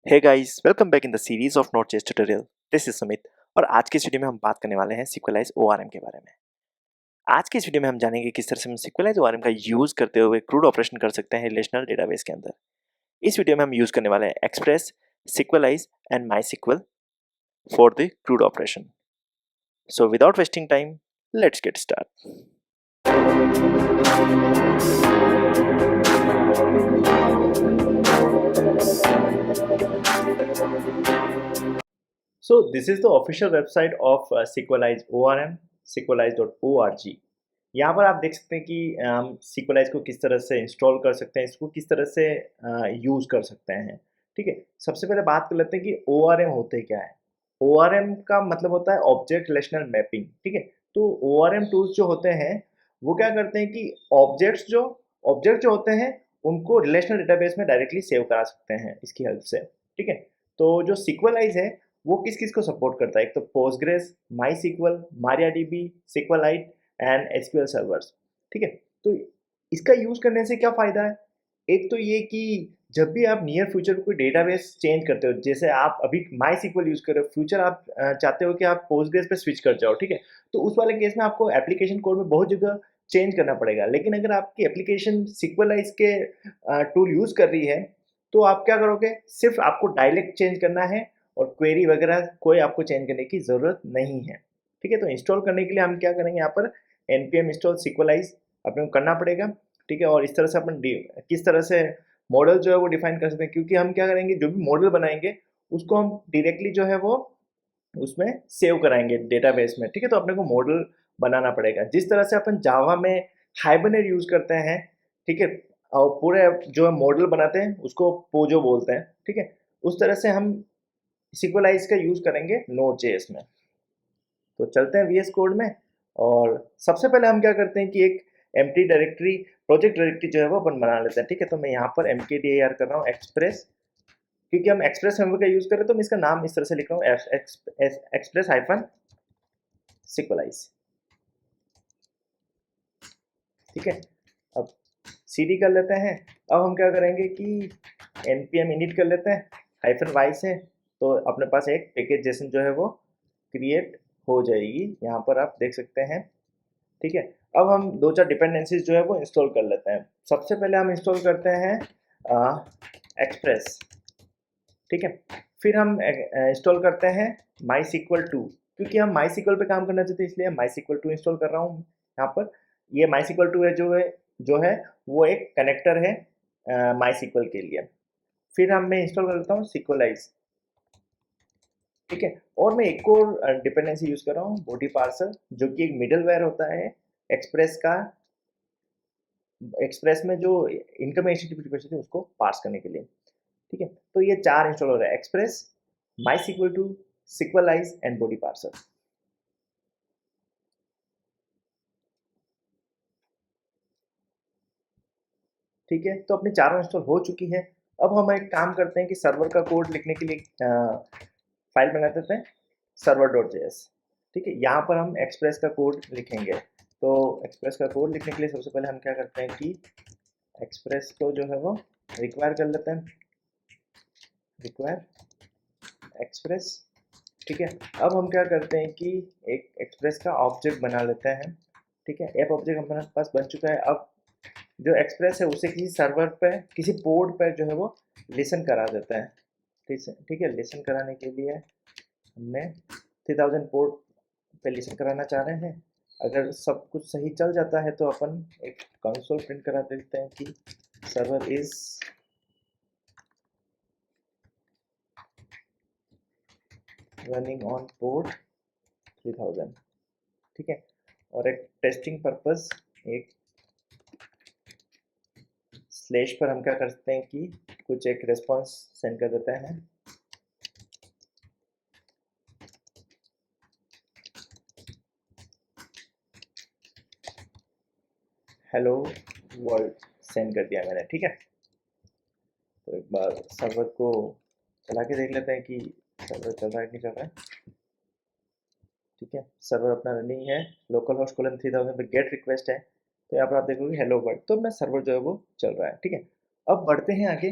Hey guys, welcome back in the series of नोट.js tutorial. This is Sumit और आज के इस वीडियो में हम बात करने वाले हैं सिक्वलाइज ओआरएम के बारे में। आज के इस वीडियो में हम जानेंगे किस तरह से हम सिक्वलाइज ओआरएम का यूज करते हुए क्रूड ऑपरेशन कर सकते हैं रिलेशनल डेटाबेस के अंदर। इस वीडियो में हम यूज करने वाले हैं Express, Sequelize and my for the CRUD operation. So without wasting time, let's get start. So this is the official website of Sequelize ORM, sequelize.org। यहाँ पर आप देख सकते हैं कि हम Sequelize को किस तरह से इंस्टॉल कर सकते हैं, इसको किस तरह से यूज़ कर सकते हैं। ठीक है, सबसे पहले बात कर लेते हैं कि ORM होते क्या है। ORM का मतलब होता है ऑब्जेक्ट रिलेशनल मैपिंग। ठीक है, तो ORM टूल्स जो होते हैं वो क्या करते हैं कि ऑब्जेक्ट जो होते हैं उनको रिलेशनल डेटाबेस में डायरेक्टली सेव करा सकते हैं इसकी हेल्प से। ठीक है, तो जो Sequelize है वो किस किस को सपोर्ट करता है। एक तो Postgres, MySQL, MariaDB, SQLite and SQL servers. ठीक है, तो इसका यूज करने से क्या फायदा है। एक तो ये कि जब भी आप नियर फ्यूचर कोई डेटाबेस चेंज करते हो, जैसे आप अभी माई सिक्वल यूज कर रहे हो, फ्यूचर आप चाहते हो कि आप पोस्टग्रेस पे स्विच कर जाओ। ठीक है, तो उस वाले केस में आपको एप्लीकेशन कोड में बहुत जगह चेंज करना पड़ेगा। लेकिन अगर आपकी एप्लीकेशन सिक्वलाइज के टूल यूज कर रही है तो आप क्या करोगे, सिर्फ आपको डायलेक्ट चेंज करना है और क्वेरी वगैरह कोई आपको चेंज करने की ज़रूरत नहीं है। ठीक है, तो इंस्टॉल करने के लिए हम क्या करेंगे, यहाँ पर npm इंस्टॉल सिक्वलाइज अपने को करना पड़ेगा। ठीक है, और इस तरह से अपन किस तरह से मॉडल जो है वो डिफाइन कर सकते हैं, क्योंकि हम क्या करेंगे, जो भी मॉडल बनाएंगे उसको हम डायरेक्टली जो है वो उसमें सेव कराएंगे डेटाबेस में। ठीक है, तो अपने को मॉडल बनाना पड़ेगा जिस तरह से अपन जावा में हाइबरनेट यूज करते हैं। ठीक है, और पूरे जो मॉडल बनाते हैं उसको पोजो बोलते हैं। ठीक है, उस तरह से हम सिक्वलाइज का यूज करेंगे नोड.js में। तो चलते हैं वीएस कोड में और सबसे पहले हम क्या करते हैं कि एक एम्प्टी डायरेक्टरी, प्रोजेक्ट डायरेक्टरी जो है वो अपन बना लेते हैं। ठीक है, तो मैं यहाँ पर mkdir कर रहा हूँ एक्सप्रेस, क्योंकि हम एक्सप्रेस फ्रेमवर्क का यूज करें तो मैं इसका नाम इस तरह से लिख रहा हूँ एक्सप्रेस हाइफन सिक्वलाइज। ठीक है, अब cd कर लेते हैं। अब हम क्या करेंगे कि npm init कर लेते हैं हाइफन y से, तो अपने पास एक पैकेज जेसन जो है वो क्रिएट हो जाएगी। यहाँ पर आप देख सकते हैं। ठीक है, अब हम दो चार डिपेंडेंसीज जो है वो इंस्टॉल कर लेते हैं। सबसे पहले हम इंस्टॉल करते हैं एक्सप्रेस। ठीक है, फिर हम इंस्टॉल करते हैं माई सिक्वल टू, क्योंकि हम माई सिक्वल पे काम करना चाहते हैं इसलिए माई सिक्वल टू इंस्टॉल कर रहा हूँ यहाँ पर। ये माई सिक्वल टू है जो है वो एक कनेक्टर है माई सिक्वल के लिए। फिर मैं इंस्टॉल कर लेता हूँ सिक्वलाइज। ठीक है, और मैं एक और डिपेंडेंसी यूज कर रहा हूँ बॉडी पार्सर, जो कि एक मिडलवेयर होता है एक्सप्रेस का। एक्सप्रेस में जो इनकम एचटीटीपी रिक्वेस्ट होती है उसको पार्स करने के लिए। ठीक है, तो ये चार इंस्टॉल हो रहा है, Express, MySQL two, Sequelize and body parser. ठीक है, तो अपनी चारों इंस्टॉल हो चुकी है। अब हम एक काम करते हैं कि सर्वर का कोड लिखने के लिए फाइल बना देते हैं server.js। ठीक है, यहाँ पर हम एक्सप्रेस का कोड लिखेंगे। तो एक्सप्रेस का कोड लिखने के लिए सबसे पहले हम क्या करते हैं कि एक्सप्रेस को जो है वो रिक्वायर कर लेते हैं, रिक्वायर एक्सप्रेस। ठीक है, अब हम क्या करते हैं कि एक एक्सप्रेस का ऑब्जेक्ट बना लेते हैं। ठीक है, ऐप ऑब्जेक्ट हमारे पास बन चुका है। अब जो एक्सप्रेस है उसे किसी सर्वर पे, किसी पोर्ट पे जो है वो लिसन करा देता है। ठीक है, लिसन कराने के लिए हमने 3000 पोर्ट पे लिसन कराना चाह रहे हैं। अगर सब कुछ सही चल जाता है तो अपन एक कंसोल प्रिंट करा देते हैं कि server is running on port 3000। ठीक है, और एक टेस्टिंग पर्पस एक स्लैश पर हम क्या करते हैं कि कुछ एक रेस्पॉन्स सेंड कर देते हैं। हेलो वर्ल्ड सेंड कर दिया मैंने। ठीक है, तो एक बार सर्वर को चला के देख लेते हैं कि सर्वर चल रहा है कि नहीं चल रहा है। ठीक है, सर्वर अपना रनिंग है, लोकल होस्ट कोलन 3000 पे गेट रिक्वेस्ट है। तो यहाँ पर आप देखोगे हेलो वर्ल्ड, तो अपना सर्वर जो है वो चल रहा है। ठीक है, अब बढ़ते हैं आगे।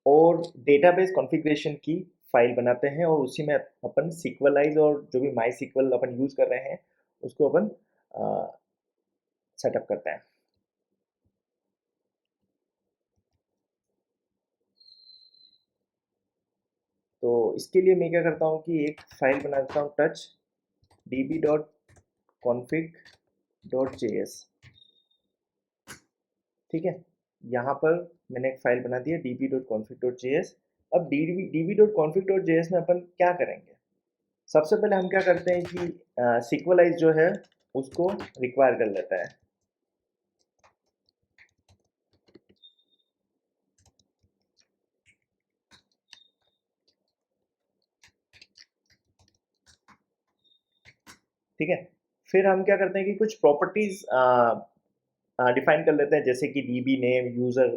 और डेटाबेस कॉन्फ़िगरेशन की फाइल बनाते हैं और उसी में अपन सिक्वलाइज और जो भी माई सिक्वल अपन यूज़ कर रहे हैं उसको अपन सेटअप करते हैं। तो इसके लिए मैं क्या करता हूँ कि एक फाइल बना देता हूँ टच db.config.js। ठीक है, यहाँ पर मैंने एक फाइल बना दी है db.config.js। अब db.config.js में अपन क्या करेंगे, सबसे पहले हम क्या करते हैं कि सिक्वलाइज जो है उसको रिक्वायर कर लेता है। ठीक है, फिर हम क्या करते हैं कि कुछ प्रॉपर्टीज डिफाइन कर लेते हैं, जैसे कि dB name, user,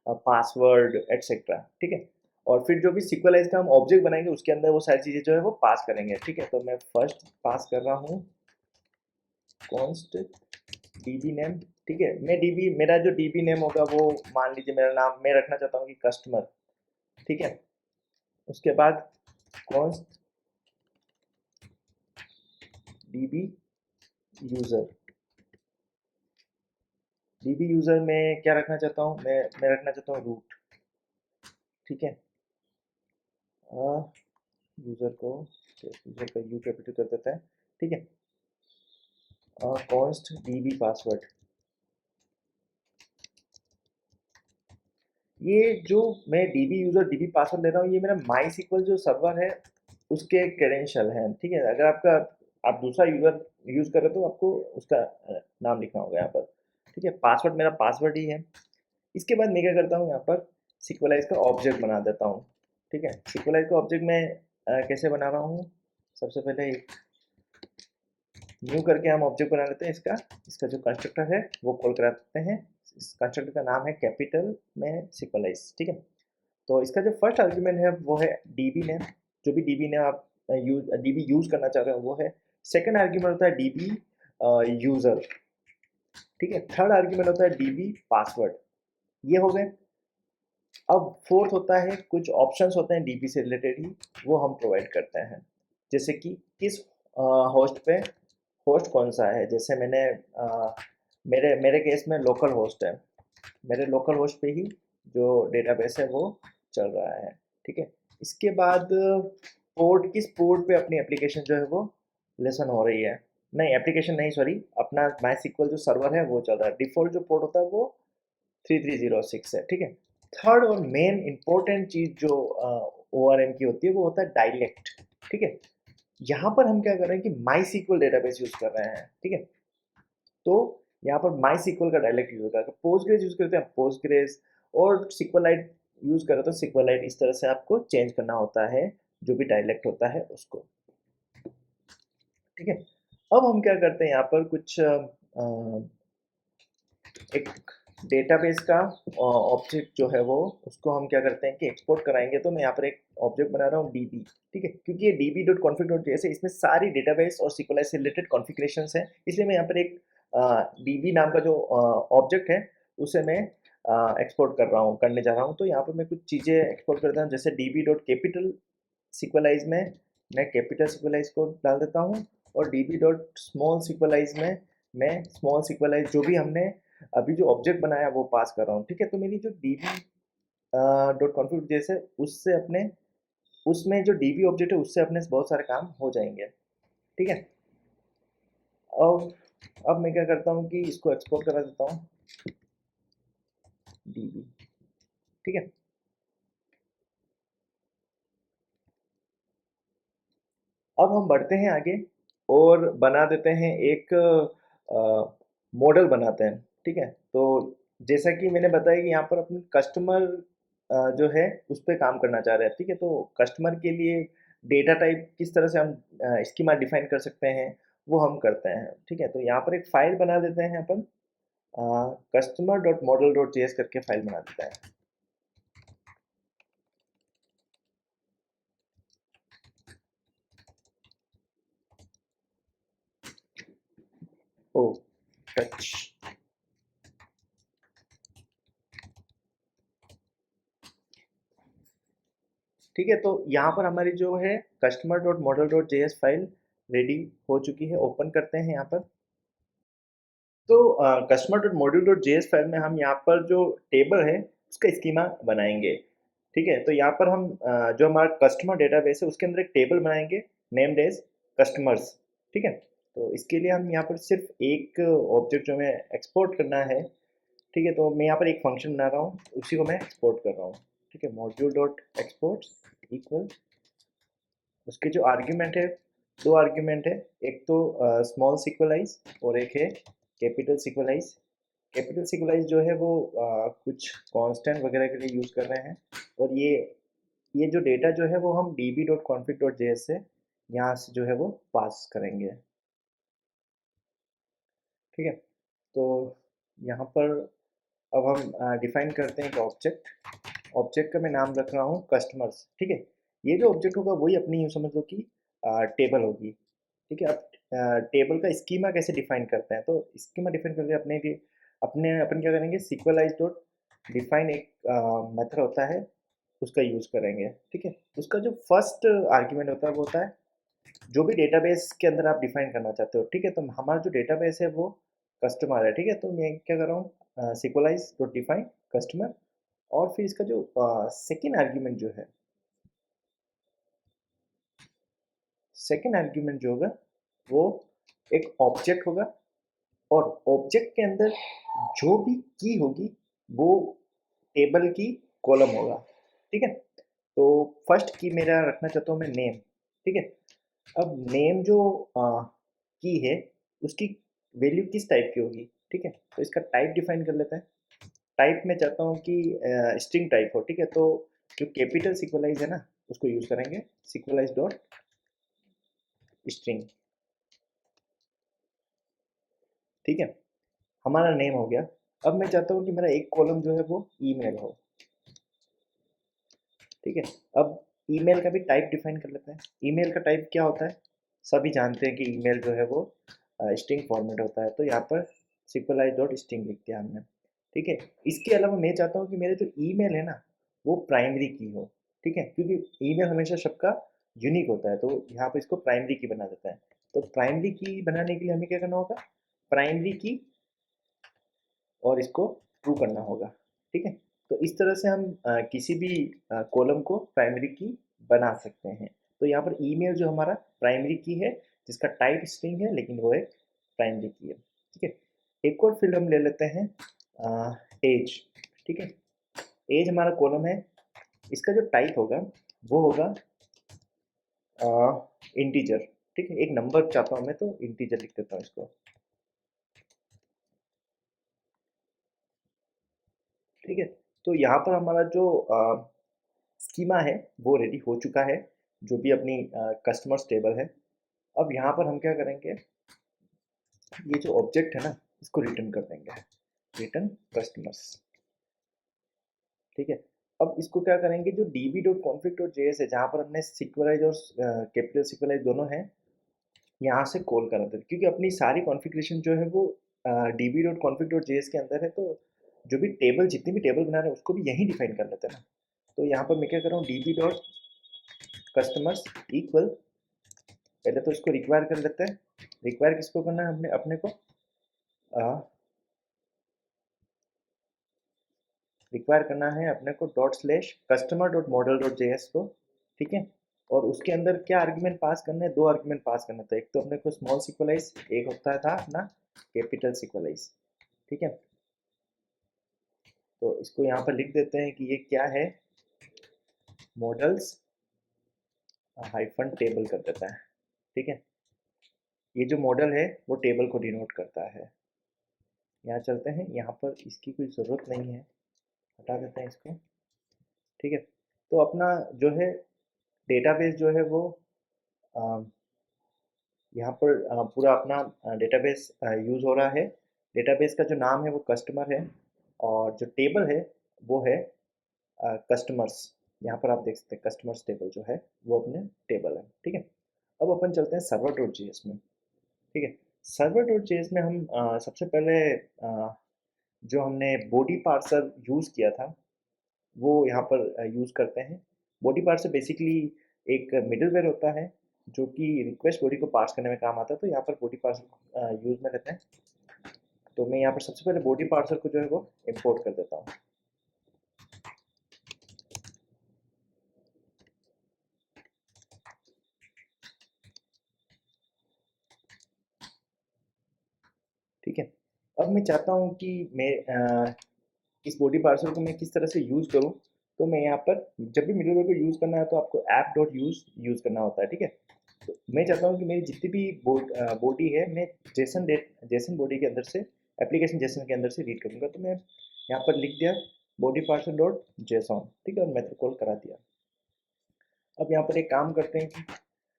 password etcetera. ठीक है, और फिर जो भी सिक्वलाइज का हम ऑब्जेक्ट बनाएंगे उसके अंदर वो सारी चीज़ें जो है वो पास करेंगे। ठीक है, तो मैं फर्स्ट पास कर रहा हूँ कॉन्स्ट डीबी नेम। ठीक है, मैं डीबी, मेरा जो डीबी नेम होगा वो मान लीजिए मेरा नाम मैं रखना चाहता हूँ कि कस्टमर। ठीक है, उसके बाद const dB user. DB user में क्या रखना चाहता हूँ, मैं रखना चाहता हूँ रूट। ठीक है, यूजर को, यूजर का यू कैपिटल कर देता है। ठीक है, कॉन्स्ट डीबी पासवर्ड। ये जो मैं डीबी यूजर डीबी पासवर्ड ले रहा हूँ ये मेरा माई सिक्वल जो सर्वर है उसके क्रेडेंशियल हैं। ठीक है, अगर आपका आप दूसरा यूजर यूज कर रहे हो तो आपको उसका नाम लिखना होगा यहाँ पर। ठीक है, पासवर्ड मेरा पासवर्ड ही है। इसके बाद मैं क्या करता हूँ यहाँ पर सिक्वलाइज का ऑब्जेक्ट बना देता हूँ। ठीक है, सिक्वलाइज का ऑब्जेक्ट मैं कैसे बना रहा हूँ, सबसे पहले न्यू करके हम ऑब्जेक्ट बना लेते हैं। इसका इसका जो कंस्ट्रक्टर है वो कॉल करा देते हैं। इस कंस्ट्रक्टर का नाम है कैपिटल में सिक्वलाइज। ठीक है, तो इसका जो फर्स्ट आर्ग्यूमेंट है वो है डीबी नेम, जो भी डीबी नेम आप डीबी यूज करना चाह रहे हो वो है। सेकंड आर्ग्यूमेंट होता है डीबी यूजर। ठीक है, थर्ड आर्ग्यूमेंट होता है डीबी पासवर्ड। ये हो गए। अब फोर्थ होता है, कुछ ऑप्शंस होते हैं डीबी से रिलेटेड ही, वो हम प्रोवाइड करते हैं। जैसे कि किस होस्ट पे, होस्ट कौन सा है, जैसे मैंने मेरे मेरे केस में लोकल होस्ट है, मेरे लोकल होस्ट पे ही जो डेटाबेस है वो चल रहा है। ठीक है, इसके बाद पोर्ट, किस पोर्ट पे अपनी एप्लीकेशन जो है वो लेसन हो रही है, नहीं एप्लीकेशन नहीं सॉरी, अपना माई सिक्वल जो सर्वर है वो चल रहा है। डिफॉल्ट जो पोर्ट होता है वो 3306 है। ठीक है, थर्ड और मेन इंपॉर्टेंट चीज जो ORM की होती है वो होता है डायलेक्ट। ठीक है, यहाँ पर हम क्या कर रहे हैं कि माई सिक्वल डेटाबेस यूज कर रहे हैं। ठीक है, तो यहाँ पर माई सिक्वल का डायलेक्ट यूज होता है। पोस्टग्रेस यूज करते हैं पोस्टग्रेस, और सिक्वलाइट यूज करें तो सिक्वलाइट। इस तरह से आपको चेंज करना होता है जो भी डायलेक्ट होता है उसको। ठीक है, अब हम क्या करते हैं यहाँ पर कुछ एक डेटाबेस का ऑब्जेक्ट जो है वो उसको हम क्या करते हैं कि एक्सपोर्ट कराएंगे। तो मैं यहाँ पर एक ऑब्जेक्ट बना रहा हूँ डीबी। ठीक है, क्योंकि ये db.config.js है, इसमें सारी डेटाबेस और सिक्वलाइज से रिलेटेड कॉन्फ़िगरेशंस हैं, इसलिए मैं यहाँ पर एक डीबी नाम का जो ऑब्जेक्ट है उसे मैं एक्सपोर्ट कर रहा हूँ, करने जा रहा हूँ। तो यहाँ पर मैं कुछ चीज़ें एक्सपोर्ट करता हूँ, जैसे db.capital सिक्वलाइज में मैं कैपिटल सिक्वलाइज को डाल देता हूँ, और db.small सिक्वलाइज में मैं स्मॉल सिक्वलाइज जो भी हमने अभी जो ऑब्जेक्ट बनाया वो पास कर रहा हूँ। ठीक है, तो मेरी जो db डॉट कॉन्फिग जैसे उससे अपने, उसमें जो db ऑब्जेक्ट है उससे अपने बहुत सारे काम हो जाएंगे। ठीक है, अब मैं क्या करता हूँ कि इसको एक्सपोर्ट करा देता हूँ db। ठीक है, अब हम बढ़ते हैं आगे और बना देते हैं एक मॉडल बनाते हैं। ठीक है, तो जैसा कि मैंने बताया कि यहाँ पर अपने कस्टमर जो है उस पर काम करना चाह रहे हैं। ठीक है, तो कस्टमर के लिए डेटा टाइप किस तरह से हम स्कीमा डिफाइन कर सकते हैं वो हम करते हैं। ठीक है, तो यहाँ पर एक फाइल बना देते हैं अपन, customer dot model dot JS करके फाइल बना देते हैं। ओ टच, ठीक है, तो यहाँ पर हमारी जो है customer dot model dot JS file ready हो चुकी है। ओपन करते हैं यहाँ पर। तो customer dot module dot JS file में हम यहाँ पर जो टेबल है उसका स्कीमा बनाएंगे। ठीक है, तो यहाँ पर हम जो हमारा कस्टमर डेटाबेस है उसके अंदर एक टेबल बनाएंगे नेम्ड एज कस्टमर्स। ठीक है, तो इसके लिए हम यहाँ पर सिर्फ एक ऑब्जेक्ट जो हमें एक्सपोर्ट करना है। ठीक है, तो मैं यहाँ पर एक फंक्शन बना रहा हूँ, उसी को मैं एक्सपोर्ट कर रहा हूँ। ठीक है, मॉड्यूल डॉट एक्सपोर्ट इक्वल, उसके जो आर्ग्यूमेंट है, दो आर्ग्यूमेंट है, एक तो स्मॉल सिक्वलाइज और एक है कैपिटल सिक्वलाइज। कैपिटल सिक्वलाइज जो है वो कुछ कांस्टेंट वगैरह के लिए यूज़ कर रहे हैं। और ये जो डेटा जो है वो हम db.config.js से यहाँ से जो है वो पास करेंगे। ठीक है, तो यहाँ पर अब हम डिफाइन करते हैं एक ऑब्जेक्ट। ऑब्जेक्ट का मैं नाम रख रहा हूँ कस्टमर्स। ठीक है, ये जो ऑब्जेक्ट होगा वही अपनी यूँ समझ लो कि टेबल होगी। ठीक है, अब टेबल का स्कीमा कैसे डिफाइन करते हैं, तो स्कीमा डिफाइन करके अपन क्या करेंगे, सिक्वलाइज डॉट डिफाइन एक मेथड होता है, उसका यूज़ करेंगे। ठीक है, उसका जो फर्स्ट आर्ग्यूमेंट होता है वो होता है जो भी डेटाबेस के अंदर आप डिफाइन करना चाहते हो। ठीक है, तो हमारा जो डेटाबेस है वो कस्टमर है। ठीक है, तो मैं क्या कर रहा हूँ, सिक्वलाइज डॉट डिफाइन कस्टमर, और फिर इसका जो सेकेंड आर्ग्यूमेंट जो है, सेकेंड आर्ग्यूमेंट जो होगा वो एक ऑब्जेक्ट होगा, और ऑब्जेक्ट के अंदर जो भी की होगी वो टेबल की कॉलम होगा। ठीक है, तो फर्स्ट की मेरा रखना चाहता हूँ मैं नेम। ठीक है, अब नेम जो की है उसकी वैल्यू किस टाइप की होगी। ठीक है, तो इसका टाइप डिफाइन कर लेते हैं। टाइप में चाहता हूँ कि स्ट्रिंग टाइप हो। ठीक है, तो जो कैपिटल सिक्वलाइज है ना उसको यूज़ करेंगे, सिक्वलाइज डॉट स्ट्रिंग। ठीक है, हमारा नेम हो गया। अब मैं चाहता हूँ कि मेरा एक कॉलम जो है वो ईमेल हो। ठीक है, अब ईमेल का भी टाइप डिफाइन कर लेते हैं। ईमेल का टाइप क्या होता है, सभी जानते हैं कि ईमेल जो है वो स्ट्रिंग फॉर्मेट होता है, तो यहाँ पर सिक्वलाइज डॉट स्ट्रिंग लिख दिया हमने। ठीक है, इसके अलावा मैं चाहता हूँ कि मेरे जो ईमेल है ना वो प्राइमरी की हो। ठीक है, क्योंकि ईमेल हमेशा सबका यूनिक होता है, तो यहाँ पर इसको प्राइमरी की बना देता है। तो प्राइमरी की बनाने के लिए हमें क्या करना होगा, प्राइमरी की और इसको ट्रू करना होगा। ठीक है, तो इस तरह से हम किसी भी कॉलम को प्राइमरी की बना सकते हैं। तो यहाँ पर ईमेल जो हमारा प्राइमरी की है, जिसका टाइप स्ट्रिंग है लेकिन वो एक प्राइमरी की है। ठीक है, एक और फील्ड हम ले लेते हैं एज। ठीक है, एज हमारा कॉलम है, इसका जो टाइप होगा वो होगा इंटीजर। ठीक है, एक नंबर चाहता हूँ मैं तो इंटीजर लिख देता हूँ इसको। ठीक है, तो यहाँ पर हमारा जो स्कीमा है वो रेडी हो चुका है, जो भी अपनी कस्टमर्स टेबल है। अब यहाँ पर हम क्या करेंगे, ये जो ऑब्जेक्ट है ना इसको रिटर्न कर देंगे, रिटर्न कस्टमर्स। ठीक है, अब इसको क्या करेंगे, जो db.config.js है जहाँ पर हमने सिक्वलाइज और कैपिटल सिक्वलाइज दोनों है, यहाँ से कॉल करा था, क्योंकि अपनी सारी कॉन्फ़िगरेशन जो है वो db.config.js के अंदर है। तो जो भी टेबल, जितनी भी टेबल बना रहे हैं उसको भी यहीं डिफाइन कर लेते हैं ना। तो यहाँ पर मैं क्या कर रहा हूँ, db डॉट कस्टमर्स इक्वल, पहले तो इसको रिक्वायर कर लेते हैं। रिक्वायर किसको करना है, हमने अपने को रिक्वायर करना है अपने co dot slash customer dot model dot J S को। ठीक है, और उसके अंदर क्या आर्ग्यूमेंट पास करना है, दो आर्ग्यूमेंट पास करना था, एक तो अपने को स्मॉल सिक्वलाइज, एक होता था अपना कैपिटल सिक्वलाइज। ठीक है, तो इसको यहाँ पर लिख देते हैं कि ये क्या है, मॉडल्स हाइफन टेबल कर देता है। ठीक है, ये जो मॉडल है वो टेबल को डिनोट करता है। यहाँ चलते हैं, यहाँ पर इसकी कोई ज़रूरत नहीं है, हटा देते हैं इसको। ठीक है, तो अपना जो है डेटाबेस जो है वो यहाँ पर पूरा अपना डेटाबेस यूज़ हो रहा है। डेटाबेस का जो नाम है वो कस्टमर है, और जो टेबल है वो है कस्टमर्स। यहाँ पर आप देख सकते हैं कस्टमर्स टेबल जो है वो अपने टेबल है। ठीक है, अब अपन चलते हैं सर्वर डॉट जी एस में। ठीक है, सर्वर डॉट जे एस में हम सबसे पहले जो हमने बॉडी पार्सर यूज़ किया था वो यहाँ पर यूज़ करते हैं। बॉडी पार्सर बेसिकली एक मिडलवेयर होता है जो कि रिक्वेस्ट बॉडी को पार्स करने में काम आता है, तो यहाँ पर बॉडी पार्सर यूज़ में लेते हैं। तो मैं यहाँ पर सबसे पहले बॉडी पार्सर को जो है वो इम्पोर्ट कर देता हूँ। ठीक है, अब मैं चाहता हूँ कि मैं इस बॉडी पार्सर को मैं किस तरह से यूज़ करूँ। तो मैं यहाँ पर जब भी मिडलवेयर को यूज़ करना है तो आपको ऐप डॉट यूज़ करना होता है। ठीक है, तो मैं चाहता हूँ कि मेरी जितनी भी बॉडी है मैं जेसन बॉडी के अंदर से, एप्लीकेशन जेसन के अंदर से रीड करूँगा। तो मैं यहाँ पर लिख दिया बॉडी पार्सर डॉट जेसन, ठीक है, और मेथड कॉल करा दिया। अब यहाँ पर एक काम करते हैं कि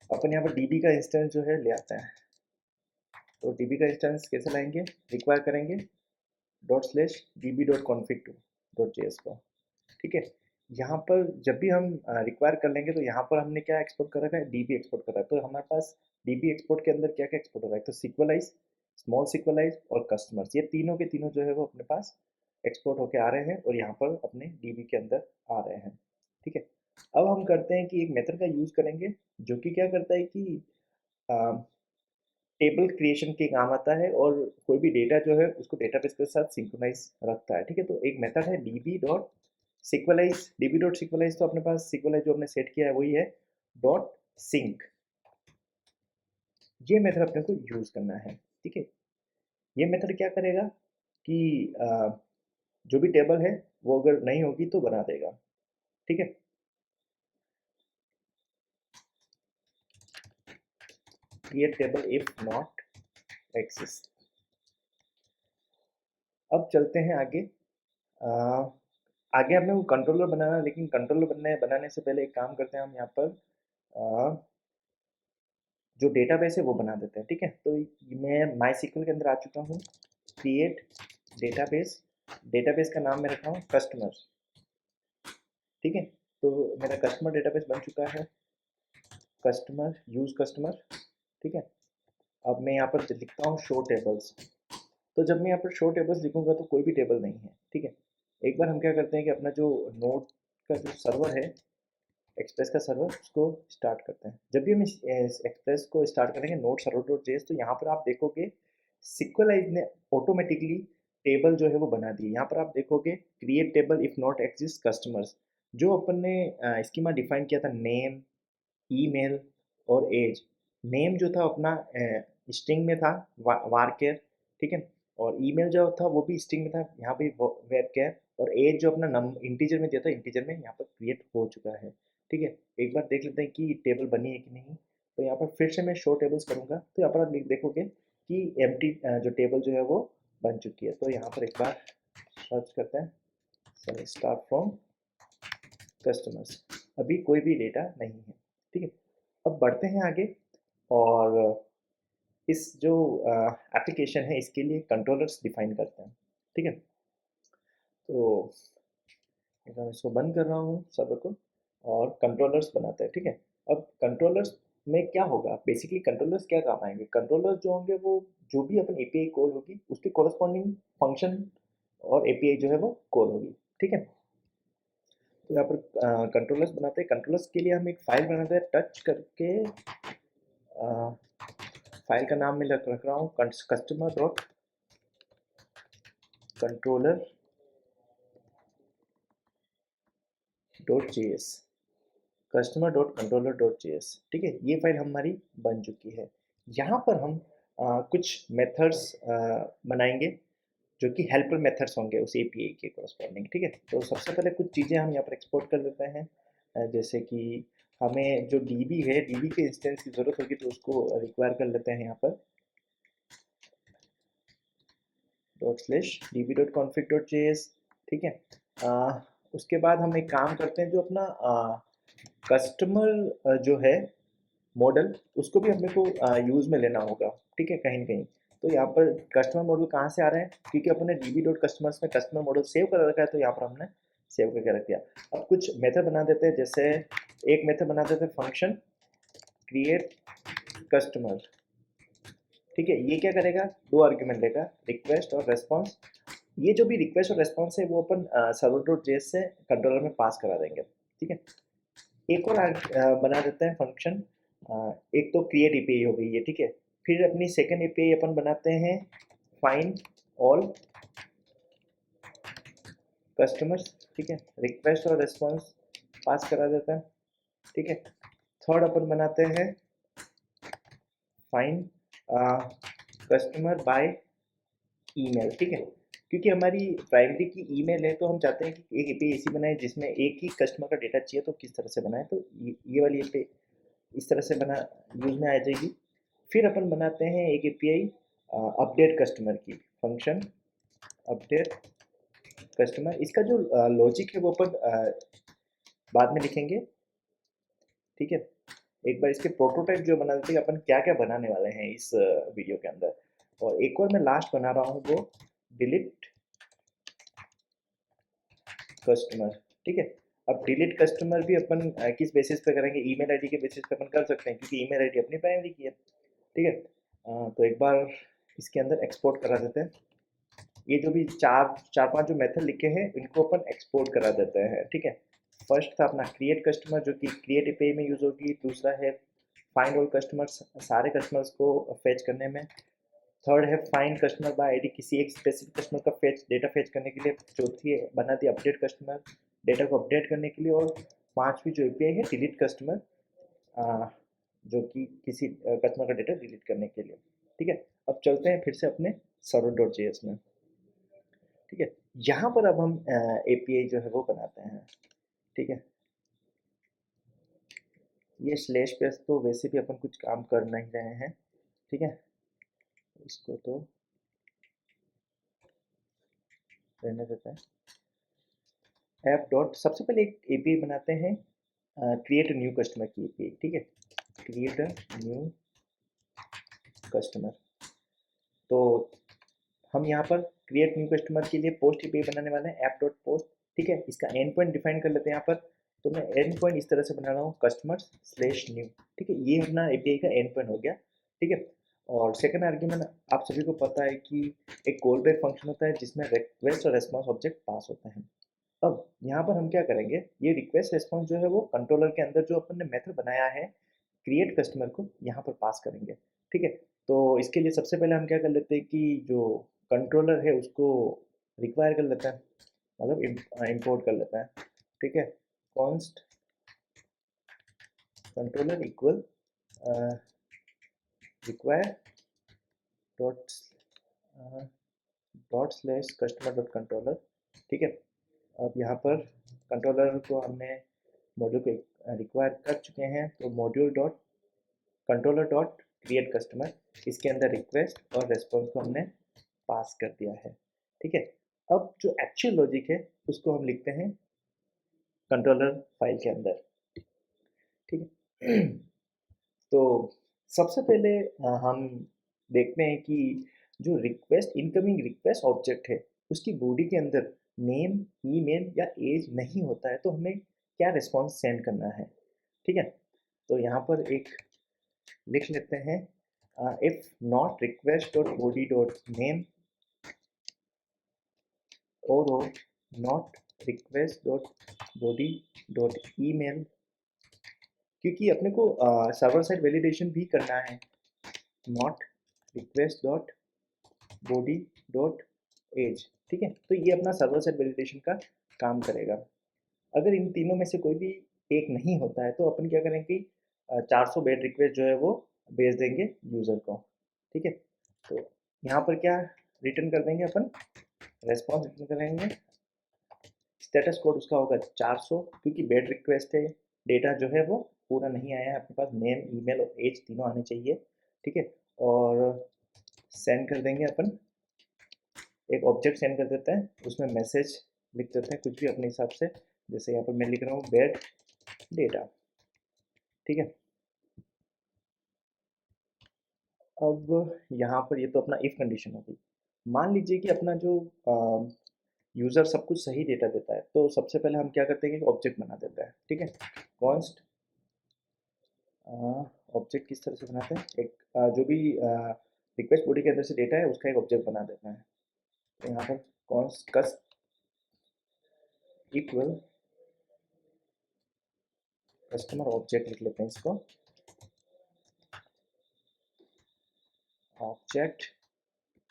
अपन यहाँ पर डीबी का इंस्टेंस जो है ले आते हैं। तो डीबी का इंस्टेंस कैसे लाएंगे, रिक्वायर करेंगे ./db.config2.js को। ठीक है, यहाँ पर जब भी हम रिक्वायर कर लेंगे तो यहाँ पर हमने क्या एक्सपोर्ट कर रखा है, डीबी एक्सपोर्ट कर रहा है। तो हमारे पास डीबी एक्सपोर्ट के अंदर क्या क्या एक्सपोर्ट हो रहा है, तो सिक्वलाइज, स्मॉल सिक्वलाइज और कस्टमर्स, ये तीनों के तीनों जो है वो अपने पास एक्सपोर्ट होके आ रहे हैं और यहाँ पर अपने डीबी के अंदर आ रहे हैं। ठीक है, अब हम करते हैं कि एक मेथड का यूज़ करेंगे जो कि क्या करता है कि टेबल क्रिएशन के काम आता है और कोई भी डेटा जो है उसको डेटाबेस के साथ सिंक्रोनाइज रखता है। ठीक है, तो एक मेथड है db.sequelize। तो अपने पास सिक्वलाइज जो हमने सेट किया है वही है .sync। ये मेथड अपने को यूज करना है। ठीक है, ये मेथड क्या करेगा कि जो भी टेबल है वो अगर नहीं होगी तो बना देगा। ठीक है, create table if not exist। अब चलते हैं आगे। आगे हमने वो कंट्रोलर बनाना है, लेकिन कंट्रोलर बनाने से पहले एक काम करते हैं, हम यहाँ पर जो डेटाबेस है वो बना देते हैं। ठीक है, तो मैं माई सिक्वल के अंदर आ चुका हूँ। क्रिएट डेटाबेस, डेटाबेस का नाम मैं रखा हूँ कस्टमर। ठीक है, तो मेरा कस्टमर डेटाबेस बन चुका है, कस्टमर यूज कस्टमर। ठीक है, अब मैं यहाँ पर लिखता हूँ शो टेबल्स। तो जब मैं यहाँ पर शो टेबल्स लिखूंगा तो कोई भी टेबल नहीं है। ठीक है, एक बार हम क्या करते हैं कि अपना जो नोड का जो सर्वर है, एक्सप्रेस का सर्वर, उसको स्टार्ट करते हैं। जब भी हम इस एक्सप्रेस को स्टार्ट करेंगे नोड सर्वर डॉट जेएस, तो यहाँ पर आप देखोगे सिक्वलाइज ने ऑटोमेटिकली टेबल जो है वो बना दी। यहाँ पर आप देखोगे create table if not exist customers, जो अपन ने स्कीमा डिफाइन किया था, नेम, ईमेल और एज। नेम जो था अपना स्ट्रिंग में था, वारकेर। ठीक है, और ईमेल जो था वो भी स्ट्रिंग में था, यहाँ पे वेरकेर। और एज जो अपना इंटीजर में दिया था, इंटीजर में यहाँ पर क्रिएट हो चुका है। ठीक है, एक बार देख लेते हैं कि टेबल बनी है कि नहीं। तो यहाँ पर फिर से मैं शो टेबल्स करूँगा, तो यहाँ पर आप देखोगे कि एम्प्टी जो टेबल जो है वो बन चुकी है। तो यहाँ पर एक बार सर्च करते हैं, सर स्टार्ट फ्रॉम कस्टमर्स, अभी कोई भी डेटा नहीं है। ठीक है, अब बढ़ते हैं आगे और इस जो एप्लीकेशन है इसके लिए कंट्रोलर्स डिफाइन करते हैं। ठीक है, तो मैं इसको बंद कर रहा हूँ सर्वर को और कंट्रोलर्स बनाते हैं। ठीक है, अब कंट्रोलर्स में क्या होगा, बेसिकली कंट्रोलर्स क्या काम आएंगे, कंट्रोलर्स जो होंगे वो जो भी अपन एपीआई कॉल होगी उसके कोरस्पॉन्डिंग फंक्शन और एपीआई जो है वो कॉल होगी। ठीक है, तो यहाँ पर कंट्रोलर्स बनाते हैं। कंट्रोलर्स के लिए हम एक फाइल बनाते हैं, टच करके फाइल का नाम मैं रख रहा हूँ customer dot controller dot J S, customer dot controller dot J S. ठीक है, ये फाइल हमारी बन चुकी है। यहाँ पर हम कुछ मेथड्स बनाएंगे जो कि हेल्पर मेथड्स होंगे उस एपीआई के कोरस्पॉन्डिंग। ठीक है, तो सबसे पहले कुछ चीज़ें हम यहाँ पर एक्सपोर्ट कर लेते हैं, जैसे कि हमें जो डीबी है, डीबी के इंस्टेंस की ज़रूरत होगी तो उसको रिक्वायर कर लेते हैं यहाँ पर ./db.config.js। ठीक है, उसके बाद हम एक काम करते हैं, जो अपना कस्टमर जो है मॉडल, उसको भी अपने को यूज़ में लेना होगा। ठीक है, कहीं ना कहीं। तो यहाँ पर कस्टमर मॉडल कहाँ से आ रहे हैं, क्योंकि अपने डीबी डॉट कस्टमर्स में कस्टमर मॉडल सेव कर रखा है, तो यहाँ पर हमने सेव करके रख दिया। अब कुछ मेथड बना देते हैं, जैसे एक मेथड बना देते हैं फंक्शन क्रिएट कस्टमर। ठीक है, ये क्या करेगा, दो आर्ग्यूमेंट लेगा, रिक्वेस्ट और रेस्पॉन्स। ये जो भी रिक्वेस्ट और रेस्पॉन्स है वो अपन सर्वर डॉट जेएस से कंट्रोलर में पास करा देंगे। ठीक है, एक और बना देते हैं फंक्शन। एक तो क्रिएट एपीआई हो गई है, ठीक है। फिर अपनी सेकंड एपीआई अपन बनाते हैं फाइंड ऑल कस्टमर्स, ठीक है। रिक्वेस्ट और रिस्पॉन्स पास करा देता है, ठीक है। थर्ड अपन बनाते हैं फाइंड कस्टमर बाय ईमेल, ठीक है। क्योंकि हमारी प्राइमरी की ईमेल है तो हम चाहते हैं कि एक एपीआई ऐसी बनाए जिसमें एक ही कस्टमर का डेटा चाहिए, तो किस तरह से बनाए, तो ये वाली एपीआई इस तरह से बना यूज में आ जाएगी। फिर अपन बनाते हैं एक एपीआई अपडेट कस्टमर की फंक्शन अपडेट कस्टमर। इसका जो लॉजिक है वो अपन बाद में लिखेंगे, ठीक है। एक बार इसके प्रोटोटाइप जो बना देते हैं अपन क्या क्या बनाने वाले हैं इस वीडियो के अंदर। और एक और मैं लास्ट बना रहा हूँ वो डिलीट कस्टमर, ठीक है। अब डिलीट कस्टमर भी अपन किस बेसिस पे करेंगे, ईमेल आईडी के बेसिस पे अपन कर सकते हैं, क्योंकि ईमेल आईडी अपनी प्राइमरी की है, ठीक है। तो एक बार इसके अंदर एक्सपोर्ट करा देते हैं। ये जो भी चार चार पांच जो मेथड लिखे हैं इनको अपन एक्सपोर्ट करा देते हैं, ठीक है। फर्स्ट था अपना क्रिएट कस्टमर जो कि क्रिएट एपीआई में यूज होगी। दूसरा है फाइंड ऑल कस्टमर्स, सारे कस्टमर्स को फेच करने में। थर्ड है फाइंड कस्टमर बाय आईडी, किसी एक स्पेसिफिक कस्टमर का फेच डेटा फेच करने के लिए। चौथी है बना दी अपडेट कस्टमर, डेटा को अपडेट करने के लिए। और पांचवी जो एपीआई है डिलीट कस्टमर, जो कि किसी कस्टमर का डेटा डिलीट करने के लिए, ठीक है। अब चलते हैं फिर से अपने सर्वर डॉट जेएस में, ठीक है। यहाँ पर अब हम एपीआई जो है वो बनाते हैं, ठीक है। ये स्लैश पे तो वैसे भी अपन कुछ काम कर नहीं रहे हैं, ठीक है। इसको तो रहने देते हैं। ऐप डॉट सबसे पहले एक एपीआई बनाते हैं क्रिएट न्यू कस्टमर की एपीआई, ठीक है। Create a new customer. तो हम यहाँ पर क्रिएट न्यू कस्टमर के लिए पोस्ट एपीआई बनाने वाले हैं ऐप डॉट पोस्ट, ठीक है। इसका एंड पॉइंट डिफाइन कर लेते हैं यहाँ पर। तो मैं एंड पॉइंट इस तरह से बना रहा हूँ कस्टमर्स स्लैश न्यू, ठीक है। ये अपना एपीआई का एंड पॉइंट हो गया, ठीक है। और सेकंड आर्ग्यूमेंट आप सभी को पता है कि एक कॉल बैक फंक्शन होता है जिसमें रिक्वेस्ट और रेस्पॉन्स ऑब्जेक्ट पास होता है। अब यहाँ पर हम क्या करेंगे, ये रिक्वेस्ट रेस्पॉन्स जो है वो कंट्रोलर के अंदर जो अपन ने मेथड बनाया है क्रिएट कस्टमर को यहाँ पर पास करेंगे, ठीक है। तो इसके लिए सबसे पहले हम क्या कर लेते हैं कि जो कंट्रोलर है उसको रिक्वायर कर लेता है, मतलब इंपोर्ट कर लेता है, ठीक है। Const controller equal require dot dot slash customer dot controller, ठीक है। अब यहाँ पर कंट्रोलर को हमने मॉड्यूल को रिक्वायर कर चुके हैं, तो module dot controller dot create customer, इसके अंदर रिक्वेस्ट और रेस्पॉन्स को हमने पास कर दिया है, ठीक है। अब जो एक्चुअल लॉजिक है उसको हम लिखते हैं कंट्रोलर फाइल के अंदर, ठीक है। तो सबसे पहले हम देखते हैं कि जो रिक्वेस्ट इनकमिंग रिक्वेस्ट ऑब्जेक्ट है उसकी बॉडी के अंदर नेम ईमेल या एज नहीं होता है तो हमें क्या रिस्पॉन्स सेंड करना है, ठीक है। तो यहाँ पर एक लिख लेते हैं if not request dot body dot name और not request dot body dot email, क्योंकि अपने को सर्वर साइड वैलिडेशन भी करना है। Not request dot body dot age, ठीक है। तो ये अपना सर्वर साइड वैलिडेशन का काम करेगा। अगर इन तीनों में से कोई भी एक नहीं होता है तो अपन क्या करेंगे, 400 बेट रिक्वेस्ट जो है वो भेज देंगे यूज़र को, ठीक है। तो यहाँ पर क्या रिटर्न कर देंगे अपन, रेस्पॉन्स रिटर्न करेंगे। स्टेटस कोड उसका होगा 400, क्योंकि बेट रिक्वेस्ट है, डेटा जो है वो पूरा नहीं आया है अपने पास, नेम ईमेल और एज तीनों आने चाहिए, ठीक है। और सेंड कर देंगे अपन, एक ऑब्जेक्ट सेंड कर देते हैं, उसमें मैसेज लिख देते हैं कुछ भी अपने हिसाब से, जैसे यहाँ पर मैं लिख रहा हूँ बेड डेटा, ठीक है। अब यहाँ पर ये तो अपना इफ कंडीशन हो गई। मान लीजिए कि अपना जो यूज़र सब कुछ सही डेटा देता है, तो सबसे पहले हम क्या करते हैं कि ऑब्जेक्ट बना देते हैं, ठीक है। कॉन्स्ट ऑब्जेक्ट किस तरह से बनाते हैं, एक जो भी रिक्वेस्ट बॉडी के अंदर से डेटा है उसका एक ऑब्जेक्ट बना देता है। तो यहाँ पर कॉन्स्ट कस्ट इक्वल कस्टमर ऑब्जेक्ट लिख लेते हैं इसको, ऑब्जेक्ट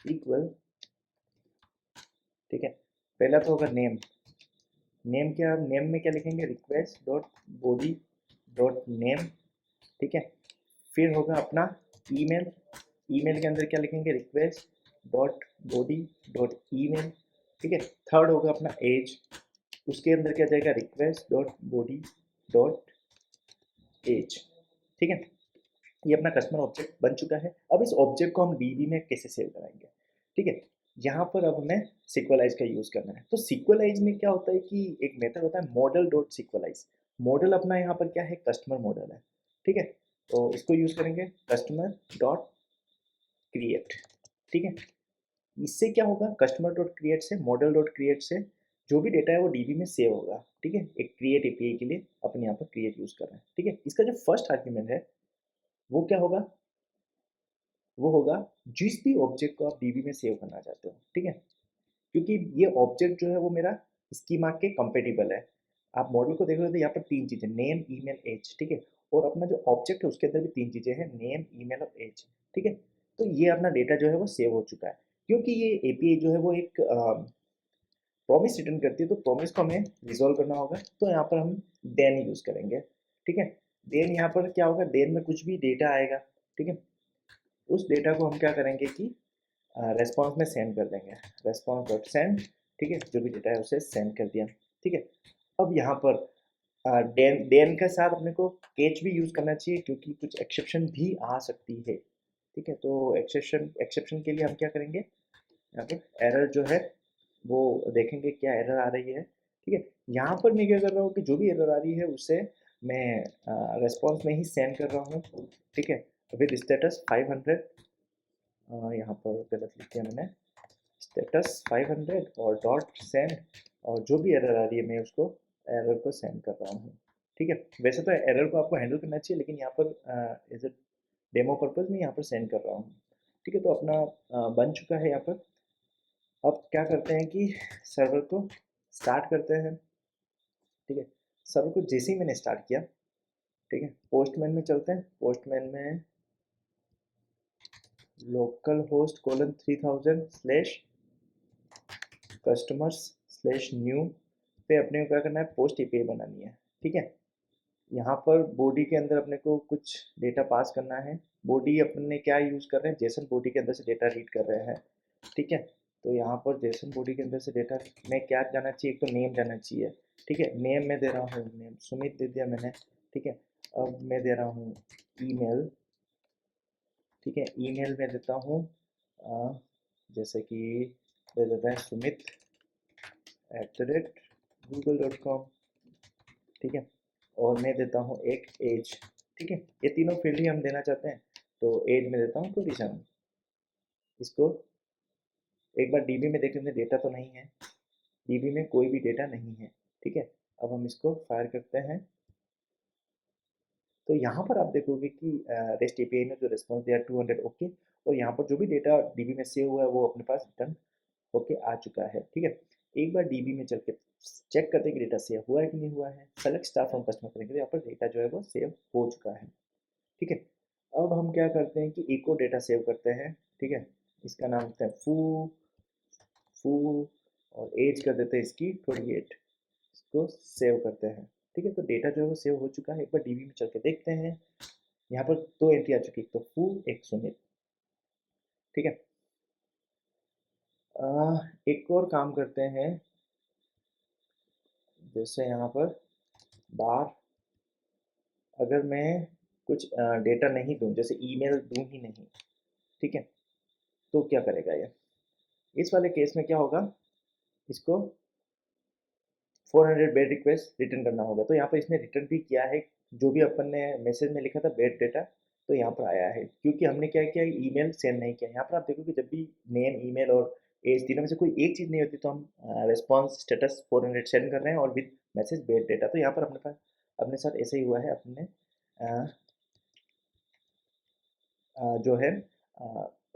इक्वल, ठीक है। पहला तो होगा नेम, नेम क्या, नेम में क्या लिखेंगे, request dot body dot name, ठीक है। फिर होगा अपना ईमेल, ईमेल के अंदर क्या लिखेंगे, request dot body dot email, ठीक है। थर्ड होगा अपना एज, उसके अंदर क्या जाएगा, request dot body dot age, ठीक है। ये अपना कस्टमर ऑब्जेक्ट बन चुका है। अब इस ऑब्जेक्ट को हम डीबी में कैसे सेव कराएंगे, ठीक है। यहाँ पर अब हमें सिक्वलाइज का यूज़ करना है। तो सिक्वलाइज में क्या होता है कि एक मेथड होता है मॉडल डॉट सिक्वलाइज, मॉडल अपना यहाँ पर क्या है, कस्टमर मॉडल है, ठीक है। तो इसको यूज़ करेंगे कस्टमर डॉट क्रिएट, ठीक है। इससे क्या होगा, कस्टमर डॉट क्रिएट से, मॉडल डॉट क्रिएट से जो भी डेटा है वो डीबी में सेव होगा, ठीक है। एक क्रिएट एपीआई के लिए अपने यहाँ पर क्रिएट यूज़ कर रहे हैं, ठीक है। इसका जो फर्स्ट आर्ग्यूमेंट है वो क्या होगा, वो होगा जिस भी ऑब्जेक्ट को आप डीबी में सेव करना चाहते हो, ठीक है। क्योंकि ये ऑब्जेक्ट जो है वो मेरा स्कीमा के कंपेटिबल है। आप मॉडल को देख रहे हो तो यहाँ पर तीन चीज़ें, नेम ईमेल एज, ठीक है। और अपना जो ऑब्जेक्ट है उसके अंदर भी तीन चीज़ें हैं, नेम ईमेल और एज, ठीक है। तो ये अपना डेटा जो है वो सेव हो चुका है। क्योंकि ये एपीआई जो है वो एक प्रॉमिस रिटर्न करती है, तो प्रॉमिस को हमें रिजॉल्व करना होगा। तो यहाँ पर हम देन यूज़ करेंगे, ठीक है। देन यहाँ पर क्या होगा, देन में कुछ भी डेटा आएगा, ठीक है। उस डेटा को हम क्या करेंगे कि रेस्पॉन्स में सेंड कर देंगे, रेस्पॉन्स डॉट सेंड, ठीक है। जो भी डेटा है उसे सेंड कर दिया, ठीक है। अब यहाँ पर देन देन के साथ अपने को कैच भी यूज़ करना चाहिए, क्योंकि कुछ एक्सेप्शन भी आ सकती है, ठीक है। तो एक्सेप्शन एक्सेप्शन के लिए हम क्या करेंगे, यहाँ पर एरर जो है वो देखेंगे क्या एरर आ रही है, ठीक है। यहाँ पर मैं क्या कर रहा हूँ कि जो भी एरर आ रही है उसे मैं रेस्पॉन्स में ही सेंड कर रहा हूँ, ठीक है। विद स्टेटस 500, यहाँ पर गलत लिख दिया मैंने, स्टेटस 500 और डॉट सेंड, और जो भी एरर आ रही है मैं उसको एरर को सेंड कर रहा हूँ, ठीक है। वैसे तो एरर को आपको हैंडल करना चाहिए, लेकिन यहाँ पर एज ए डेमो पर्पज़ में यहाँ पर सेंड कर रहा हूँ, ठीक है। तो अपना बन चुका है यहाँ पर। अब क्या करते हैं कि सर्वर को स्टार्ट करते हैं, ठीक है। सर्वर को जैसे ही मैंने स्टार्ट किया, ठीक है, पोस्टमैन में चलते हैं। पोस्टमैन में local host colon 3000 slash customers slash new पे अपने को क्या करना है, पोस्ट एपीआई बनानी है, ठीक है। यहाँ पर बॉडी के अंदर अपने को कुछ डेटा पास करना है। बॉडी अपने क्या यूज़ कर रहे हैं, जेसन बॉडी के अंदर से डेटा रीड कर रहे हैं, ठीक है। तो यहाँ पर जेसन बॉडी के अंदर से डेटा में क्या जाना चाहिए, एक तो नेम जाना चाहिए, ठीक है। नेम में दे रहा हूँ, नेम सुमित दे दिया मैंने, ठीक है। अब मैं दे रहा हूँ ईमेल, ठीक है। ईमेल में देता हूँ जैसे कि दे देता है sumit@google.com, ठीक है। और मैं देता हूँ एक एज, ठीक है। ये तीनों फील्ड ही हम देना चाहते हैं, तो एज में देता हूँ 27। इसको एक बार डीबी में देख लेते हैं, डेटा तो नहीं है, डीबी में कोई भी डेटा नहीं है, ठीक है। अब हम इसको फायर करते हैं। तो यहाँ पर आप देखोगे कि रेस्ट एपीआई में जो रिस्पॉन्स दिया 200 ओके, और यहाँ पर जो भी डेटा डीबी में सेव हुआ है वो अपने पास रिटर्न होके आ चुका है, ठीक है। एक बार डीबी में चल के चेक करते हैं कि डेटा सेव हुआ है कि नहीं हुआ है। सेलेक्ट स्टार फ्रॉम कस्टमर करेंगे तो यहाँ पर डेटा जो है वो सेव हो चुका है, ठीक है। अब हम क्या करते हैं कि एक और डेटा सेव करते हैं, ठीक है। इसका नाम होता है फू फू, और एज कर देते हैं इसकी 28, इसको सेव करते हैं, ठीक है। तो डेटा जो है वो सेव हो चुका है। एक बार डीबी में चल के देखते हैं, यहाँ पर दो एंट्री आ चुकी है, एक तो फू एक सुमित, ठीक है। एक और काम करते हैं, जैसे यहाँ पर बार अगर मैं कुछ डेटा नहीं दूँ, जैसे ईमेल दूँ ही नहीं, ठीक है, तो क्या करेगा ये, इस वाले केस में क्या होगा, इसको 400 बेड रिक्वेस्ट रिटर्न करना होगा। तो यहाँ पर इसने रिटर्न भी किया है, जो भी अपन ने मैसेज में लिखा था बेड डेटा, तो यहाँ पर आया है, क्योंकि हमने क्या किया, ईमेल सेंड नहीं किया। यहाँ पर आप देखोगे जब भी नेम ईमेल और एज तीनों में से कोई एक चीज़ नहीं होती तो हम रिस्पॉन्स स्टेटस 400 सेंड कर रहे हैं और विद मैसेज बेड डेटा। तो यहाँ पर अपने पास अपने साथ ऐसे ही हुआ है, अपने जो है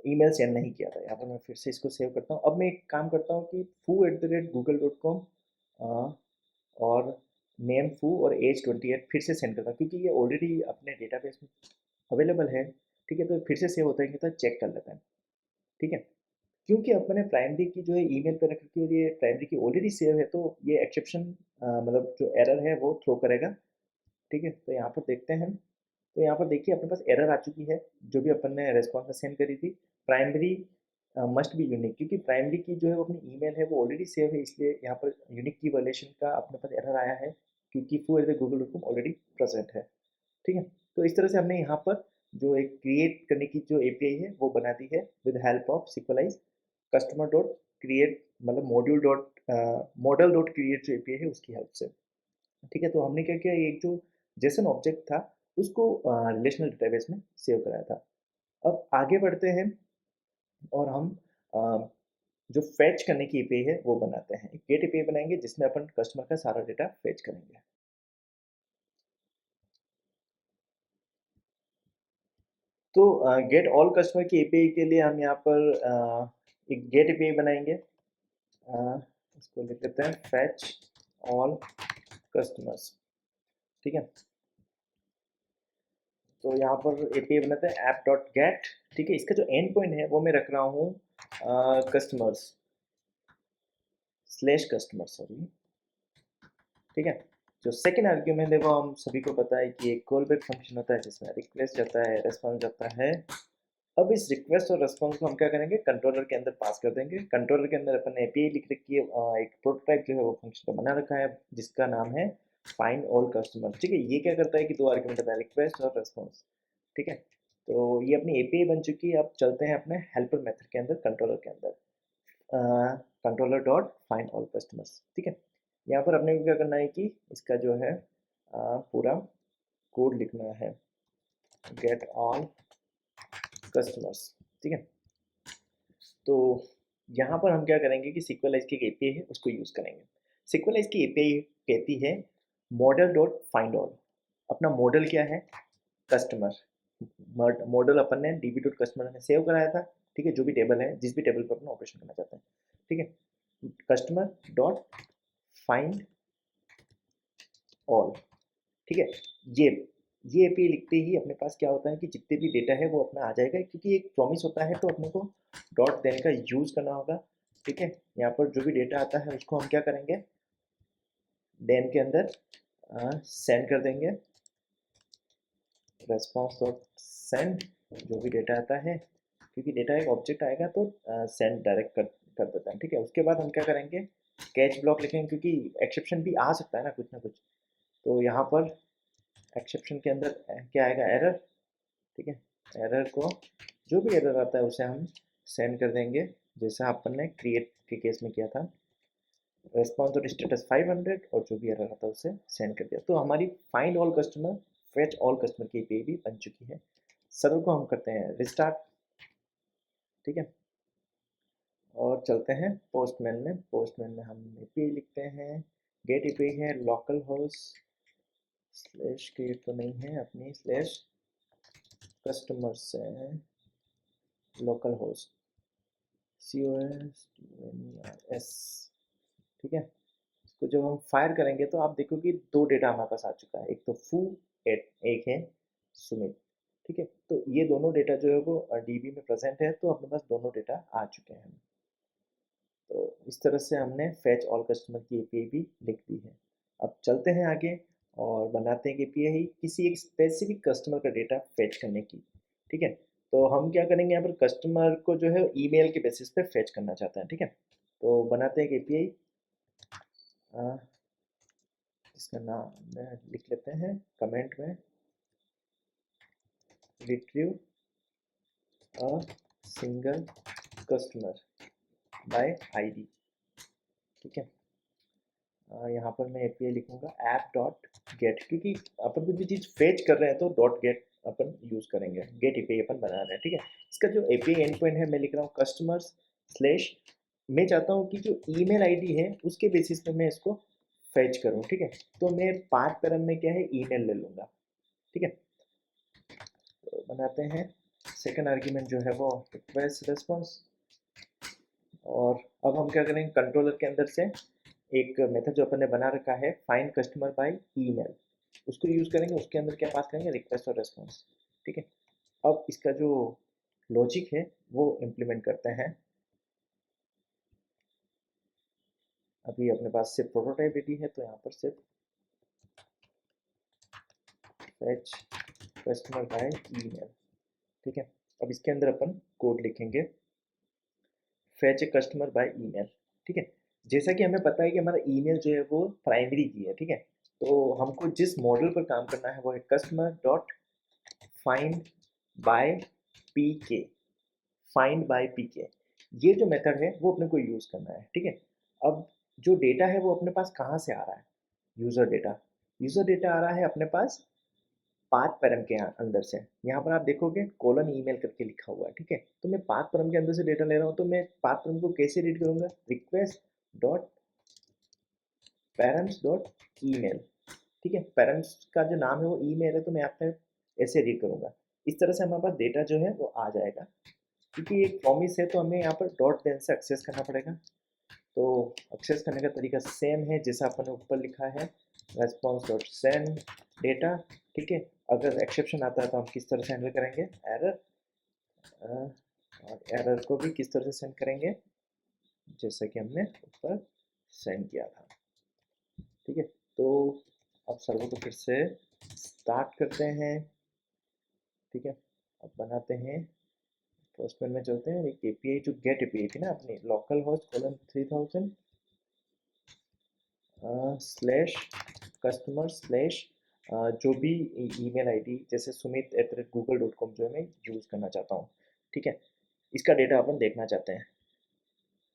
ईमेल सेंड नहीं किया था। यहाँ पर मैं फिर से इसको सेव करता हूँ। अब मैं एक काम करता हूँ कि foo@google.com और नेम फू और एज 28 फिर से सेंड करता हूँ, क्योंकि ये ऑलरेडी अपने डेटाबेस में अवेलेबल है, ठीक है, तो फिर से सेव होता है कि तो चेक कर लेते हैं, ठीक है। क्योंकि अपने प्राइमरी की जो है ईमेल पे रख के, और ये प्राइमरी की ऑलरेडी सेव है, तो ये एक्सेप्शन मतलब जो एरर है वो थ्रो करेगा, ठीक है। तो यहाँ पर देखते हैं, तो यहाँ पर देखिए अपने पास एरर आ चुकी है, जो भी अपन ने रेस्पॉन्स में सेंड करी थी। प्राइमरी मस्ट बी यूनिक, क्योंकि प्राइमरी की जो है वो अपनी ईमेल है वो ऑलरेडी सेव है, इसलिए यहाँ पर यूनिक की वायलेशन का अपने पास एरर आया है, क्योंकि foo@google.com ऑलरेडी प्रेजेंट है, ठीक है। तो इस तरह से हमने यहाँ पर जो एक क्रिएट करने की जो एपीआई है वो बना दी है with help of Sequelize customer dot create, मतलब मॉडल डॉट क्रिएट जो एपीआई है उसकी हेल्प से, ठीक है। तो हमने क्या किया, एक जो जेसन ऑब्जेक्ट था उसको रिलेशनल डेटाबेस में सेव कराया था। अब आगे बढ़ते हैं और हम अ, जो फैच करने की एपीआई है वो बनाते हैं, एक गेट एपीआई बनाएंगे जिसमें अपन कस्टमर का सारा डेटा फैच करेंगे। तो गेट ऑल कस्टमर की एपीआई के लिए हम यहाँ पर एक गेट एपीआई बनाएंगे, इसको लिख लेते हैं फैच ऑल कस्टमर्स, ठीक है। तो यहाँ पर एपीआई बनाते हैं ऐप डॉट गेट, ठीक है। इसका जो एंड पॉइंट है वो मैं रख रहा हूँ कस्टमर्स स्लैश कस्टमर, सॉरी, ठीक है। जो सेकेंड आर्ग्यूमेंट है वो हम सभी को पता है कि एक कॉल बैक फंक्शन होता है जिसमें रिक्वेस्ट जाता है, रेस्पॉन्स जाता है। अब इस रिक्वेस्ट और रेस्पॉन्स को हम क्या करेंगे, कंट्रोलर के अंदर पास कर देंगे। कंट्रोलर के अंदर अपन ने एपीआई लिख रखी है, एक प्रोटोटाइप जो है वो फंक्शन का बना रखा है जिसका नाम है फाइंड ऑल कस्टमर, ठीक है। ये क्या करता है कि दो आर्ग्यूमेंट होता है, रिक्वेस्ट और रेस्पॉन्स, ठीक है। तो ये अपनी एपीआई बन चुकी है। अब चलते हैं अपने हेल्पर मेथड के अंदर, कंट्रोलर के अंदर, controller dot find all customers, ठीक है। यहाँ पर अपने को क्या करना है कि इसका जो है पूरा कोड लिखना है, गेट ऑल कस्टमर्स, ठीक है। तो यहाँ पर हम क्या करेंगे कि सिक्वलाइज की एपीआई है उसको यूज़ करेंगे। सिक्वलाइज की एपीआई कहती है मॉडल डॉट फाइंड ऑल। अपना मॉडल क्या है, कस्टमर। मॉडल अपन ने डीबी डॉट कस्टमर में सेव कराया था, ठीक है, जो भी टेबल है, जिस भी टेबल पर अपना ऑपरेशन करना चाहते हैं, ठीक है। कस्टमर डॉट फाइंड ऑल, ठीक है। ये ये एपीआई लिखते ही अपने पास क्या होता है कि जितने भी डेटा है वो अपना आ जाएगा, क्योंकि एक प्रॉमिस होता है तो अपने को डॉट देने का यूज़ करना होगा, ठीक है। यहाँ पर जो भी डेटा आता है उसको हम क्या करेंगे, देन के अंदर सेंड कर देंगे, रेस्पॉन्स डॉट सेंड, जो भी डेटा आता है, क्योंकि डेटा एक ऑब्जेक्ट आएगा तो सेंड डायरेक्ट कर देता है, ठीक है। उसके बाद हम क्या करेंगे, कैच ब्लॉक लिखेंगे, क्योंकि एक्सेप्शन भी आ सकता है ना कुछ, तो यहाँ पर एक्सेप्शन के अंदर क्या आएगा, एरर, ठीक है। एरर को, जो भी एरर आता है उसे हम सेंड कर देंगे, जैसा अपन ने क्रिएट के केस में किया था, रेस्पॉन्स और स्टेटस 500, और जो भी एरर आता है उसे सेंड कर दिया। तो हमारी find all customer fetch all customer की एपीआई भी बन चुकी है। सर्वर को हम करते हैं रिस्टार्ट, ठीक है, और चलते हैं पोस्टमैन में। पोस्टमैन में हम एपीआई लिखते हैं, गेट एपीआई है लोकल होस्ट स्लैश क्रिएट तो नहीं है अपनी, स्लैश कस्टमर से लोकल होस्ट COS, ठीक है। इसको जब हम फायर करेंगे तो आप देखो कि दो डेटा हमारे पास आ चुका है, एक तो फू, एक है सुमित, ठीक है। तो ये दोनों डेटा जो है वो डीबी में प्रेजेंट है, तो अपने पास दोनों डेटा आ चुके हैं। तो इस तरह से हमने फैच ऑल कस्टमर की एपीआई भी लिख दी है। अब चलते हैं आगे और बनाते हैं कि एपीआई किसी एक स्पेसिफिक कस्टमर का डेटा फैच करने की, ठीक है। तो हम क्या करेंगे, यहाँ पर कस्टमर को जो है ईमेल के बेसिस पे फैच करना चाहते हैं, ठीक है। तो बनाते हैं कि एपीआई, इसका नाम में लिख लेते हैं कमेंट में, retrieve a single customer bye ID, ठीक है। यहाँ पर मैं एपीआई लिखूंगा ऐप डॉट गेट, क्योंकि अपन कुछ भी चीज़ फेच कर रहे हैं तो डॉट गेट अपन यूज़ करेंगे, गेट एपीआई अपन बना रहे हैं, ठीक है। इसका जो एपीआई एंड पॉइंट है मैं लिख रहा हूँ कस्टमर्स स्लैश, मैं चाहता हूँ कि जो ईमेल आईडी है उसके बेसिस पे मैं इसको फेच करूँ, ठीक है। तो मैं 5 पैराम में क्या है ईमेल ले लूँगा, ठीक है। तो बनाते हैं, सेकंड आर्ग्यूमेंट जो है वो रिक्वेस्ट रेस्पॉन्स, और अब हम क्या करेंगे, कंट्रोलर के अंदर से एक मेथड जो अपन ने बना रखा है फाइंड कस्टमर बाय ईमेल, उसको यूज़ करेंगे। उसके अंदर क्या पास करेंगे, रिक्वेस्ट और रेस्पॉन्स। ठीक है, अब इसका जो लॉजिक है वो इम्प्लीमेंट करते हैं। अभी अपने पास सिर्फ प्रोटोटाइप रेडी है, तो यहाँ पर सिर्फ फेच कस्टमर बाय ईमेल। ठीक है, अब इसके अंदर अपन कोड लिखेंगे fetch a customer by email. ठीक है, जैसा कि हमें पता है कि हमारा ईमेल जो है वो प्राइमरी की है। ठीक है, तो हमको जिस मॉडल पर काम करना है वो है customer dot find by P के। फाइंड बाय पी के, ये जो मेथड है वो अपने को यूज़ करना है। ठीक है, अब जो डेटा है वो अपने पास कहाँ से आ रहा है, यूज़र डेटा। यूज़र डेटा आ रहा है अपने पास पाथ पैरम के अंदर से। यहाँ पर आप देखोगे कोलन ईमेल करके लिखा हुआ है। ठीक है, तो मैं पाथ पैरम के अंदर से डेटा ले रहा हूँ, तो मैं पाथ पैरम को कैसे रीड करूँगा, request dot params dot email. ठीक है, पैरम्स का जो नाम है वो ईमेल है, तो मैं यहाँ पे ऐसे रीड करूँगा। इस तरह से हमारे पास डेटा जो है वो आ जाएगा। क्योंकि एक प्रॉमिस है तो हमें यहाँ पर डॉट देन से एक्सेस करना पड़ेगा। तो एक्सेस करने का तरीका सेम है जैसा अपन ने ऊपर लिखा है, रेस्पॉन्स डॉट सेंड डेटा। ठीक है, अगर एक्सेप्शन आता है तो हम किस तरह से हैंडल करेंगे, एरर। और एरर को भी किस तरह से सेंड करेंगे, जैसा कि हमने ऊपर सेंड किया था। ठीक है, तो अब सर्वर को फिर से स्टार्ट करते हैं। ठीक है, अब बनाते हैं, पोस्टमैन में चलते हैं। एक एपीआई जो गेट एपीआई थी ना अपनी, local host colon 3000 slash customer slash जो भी ईमेल आईडी, जैसे sumit@google.com जो मैं यूज़ करना चाहता हूँ। ठीक है, इसका डेटा अपन देखना चाहते हैं।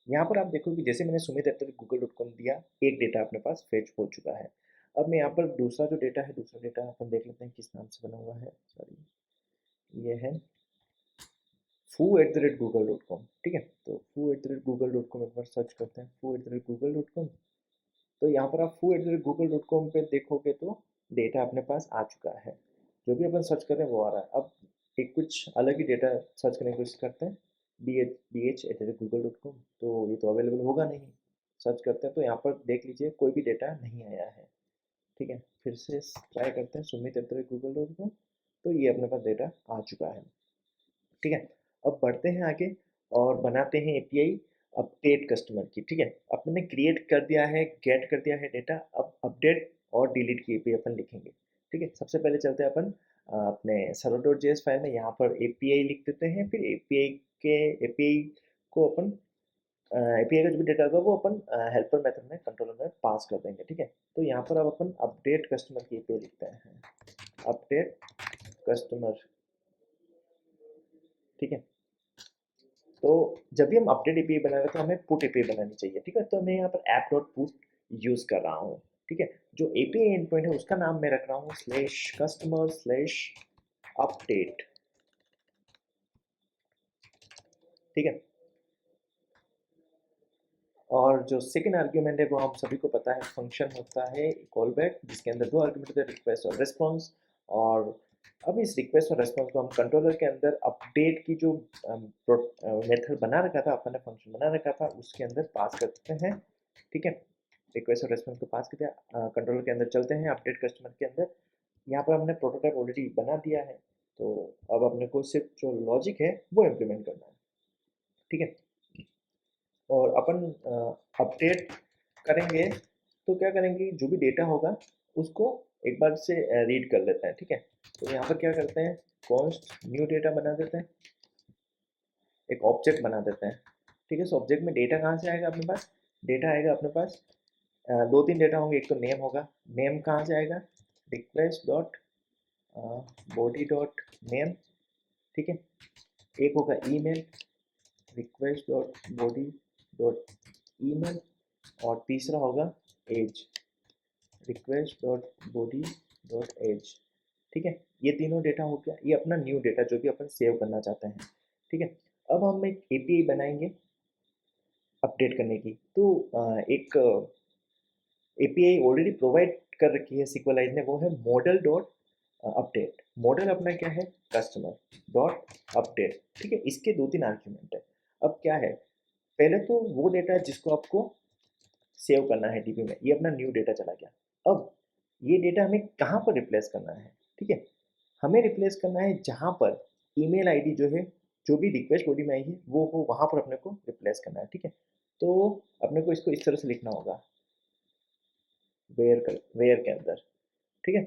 यहाँ पर आप देखो कि जैसे मैंने sumit@google.com दिया, एक डेटा अपने पास फेच हो चुका है। अब मैं यहाँ पर दूसरा जो डेटा है, दूसरा डेटा अपन देख लेते हैं किस नाम से बना हुआ है। सॉरी, ये है foo@google.com। ठीक है, तो foo@google.com एक बार सर्च करते हैं, foo@google.com। तो यहाँ पर आप foo@google.com पे देखोगे तो डेटा अपने पास आ चुका है। जो भी अपन सर्च कर रहे हैं वो आ रहा है। अब एक कुछ अलग ही डेटा सर्च करने की कोशिश करते हैं, bh@google.com। तो ये तो अवेलेबल होगा नहीं। सर्च करते हैं तो यहाँ पर देख लीजिए कोई भी डेटा नहीं आया है। ठीक है, फिर से ट्राई करते हैं sumit@google.com। तो ये अपने पास डेटा आ चुका है। ठीक है, अब बढ़ते हैं आगे और बनाते हैं एपीआई अपडेट कस्टमर की। ठीक है, अपने क्रिएट कर दिया है, गेट कर दिया है डेटा, अब अपडेट और डिलीट की एपीआई अपन लिखेंगे। ठीक है, सबसे पहले चलते हैं अपन अपने server.js फाइल में, यहाँ पर एपीआई लिख देते हैं। फिर एपीआई को अपन एपीआई का जो भी डेटा होगा वो अपन हेल्पर मेथड में, कंट्रोलर में पास कर देंगे। ठीक है, तो यहाँ पर अब अपन अपडेट कस्टमर की एपीआई लिखते हैं, अपडेट कस्टमर। ठीक है, तो जब भी हम अपडेट एपीआई बना रहे हैं तो हमें पुट एपीआई बनानी चाहिए। ठीक है, तो मैं यहाँ पर ऐप डॉट पुट यूज़ कर रहा हूँ। ठीक है, जो एपीआई एंड पॉइंट है उसका नाम मैं रख रहा हूँ स्लैश कस्टमर स्लैश अपडेट। ठीक है, और जो सेकेंड आर्ग्यूमेंट है वो हम सभी को पता है, फंक्शन होता है कॉल बैक, जिसके अंदर दो आर्ग्यूमेंट होते हैं, रिक्वेस्ट और रेस्पॉन्स। और अब इस रिक्वेस्ट और रेस्पॉन्स को हम कंट्रोलर के अंदर अपडेट की जो मेथड बना रखा था, अपन ने फंक्शन बना रखा था, उसके अंदर पास करते हैं। ठीक है, रिक्वेस्ट और रेस्पॉन्स को पास करते हैं, कंट्रोलर के अंदर चलते हैं, अपडेट कस्टमर के अंदर। यहाँ पर हमने प्रोटोटाइप ऑलरेडी बना दिया है, तो अब अपने को सिर्फ जो लॉजिक है वो इम्प्लीमेंट करना है। ठीक है, और अपन अपडेट करेंगे तो क्या करेंगे, जो भी डेटा होगा उसको एक बार से रीड कर लेते हैं। ठीक है, तो यहाँ पर क्या करते हैं, कॉन्स्ट न्यू डेटा बना देते हैं, एक ऑब्जेक्ट बना देते हैं। ठीक है, सो ऑब्जेक्ट में डेटा कहाँ से आएगा अपने पास, डेटा आएगा अपने पास दो तीन डेटा होंगे। एक तो नेम होगा, नेम कहाँ से आएगा, request dot body dot name. ठीक है, एक होगा email, request dot body dot email. और तीसरा होगा age, request dot body dot age. ठीक है, ये तीनों डेटा हो गया, ये अपना न्यू डेटा जो भी अपन सेव करना चाहते हैं। ठीक है, अब हम एक एपीआई बनाएंगे अपडेट करने की। तो एक एपीआई ऑलरेडी प्रोवाइड कर रखी है सिक्वलाइज ने, वो है मॉडल डॉट अपडेट। मॉडल अपना क्या है, कस्टमर डॉट अपडेट। ठीक है, इसके दो तीन आर्ग्यूमेंट है। अब क्या है, पहले तो वो डेटा जिसको आपको सेव करना है डीबी में, ये अपना न्यू डेटा चला गया। अब ये डेटा हमें कहाँ पर रिप्लेस करना है, ठीक है, हमें रिप्लेस करना है जहाँ पर ईमेल आईडी जो है, जो भी रिक्वेस्ट बॉडी में आई है वो वहाँ पर अपने को रिप्लेस करना है, ठीक है। तो अपने को इसको इस तरह से लिखना होगा, वेयर के अंदर, ठीक है।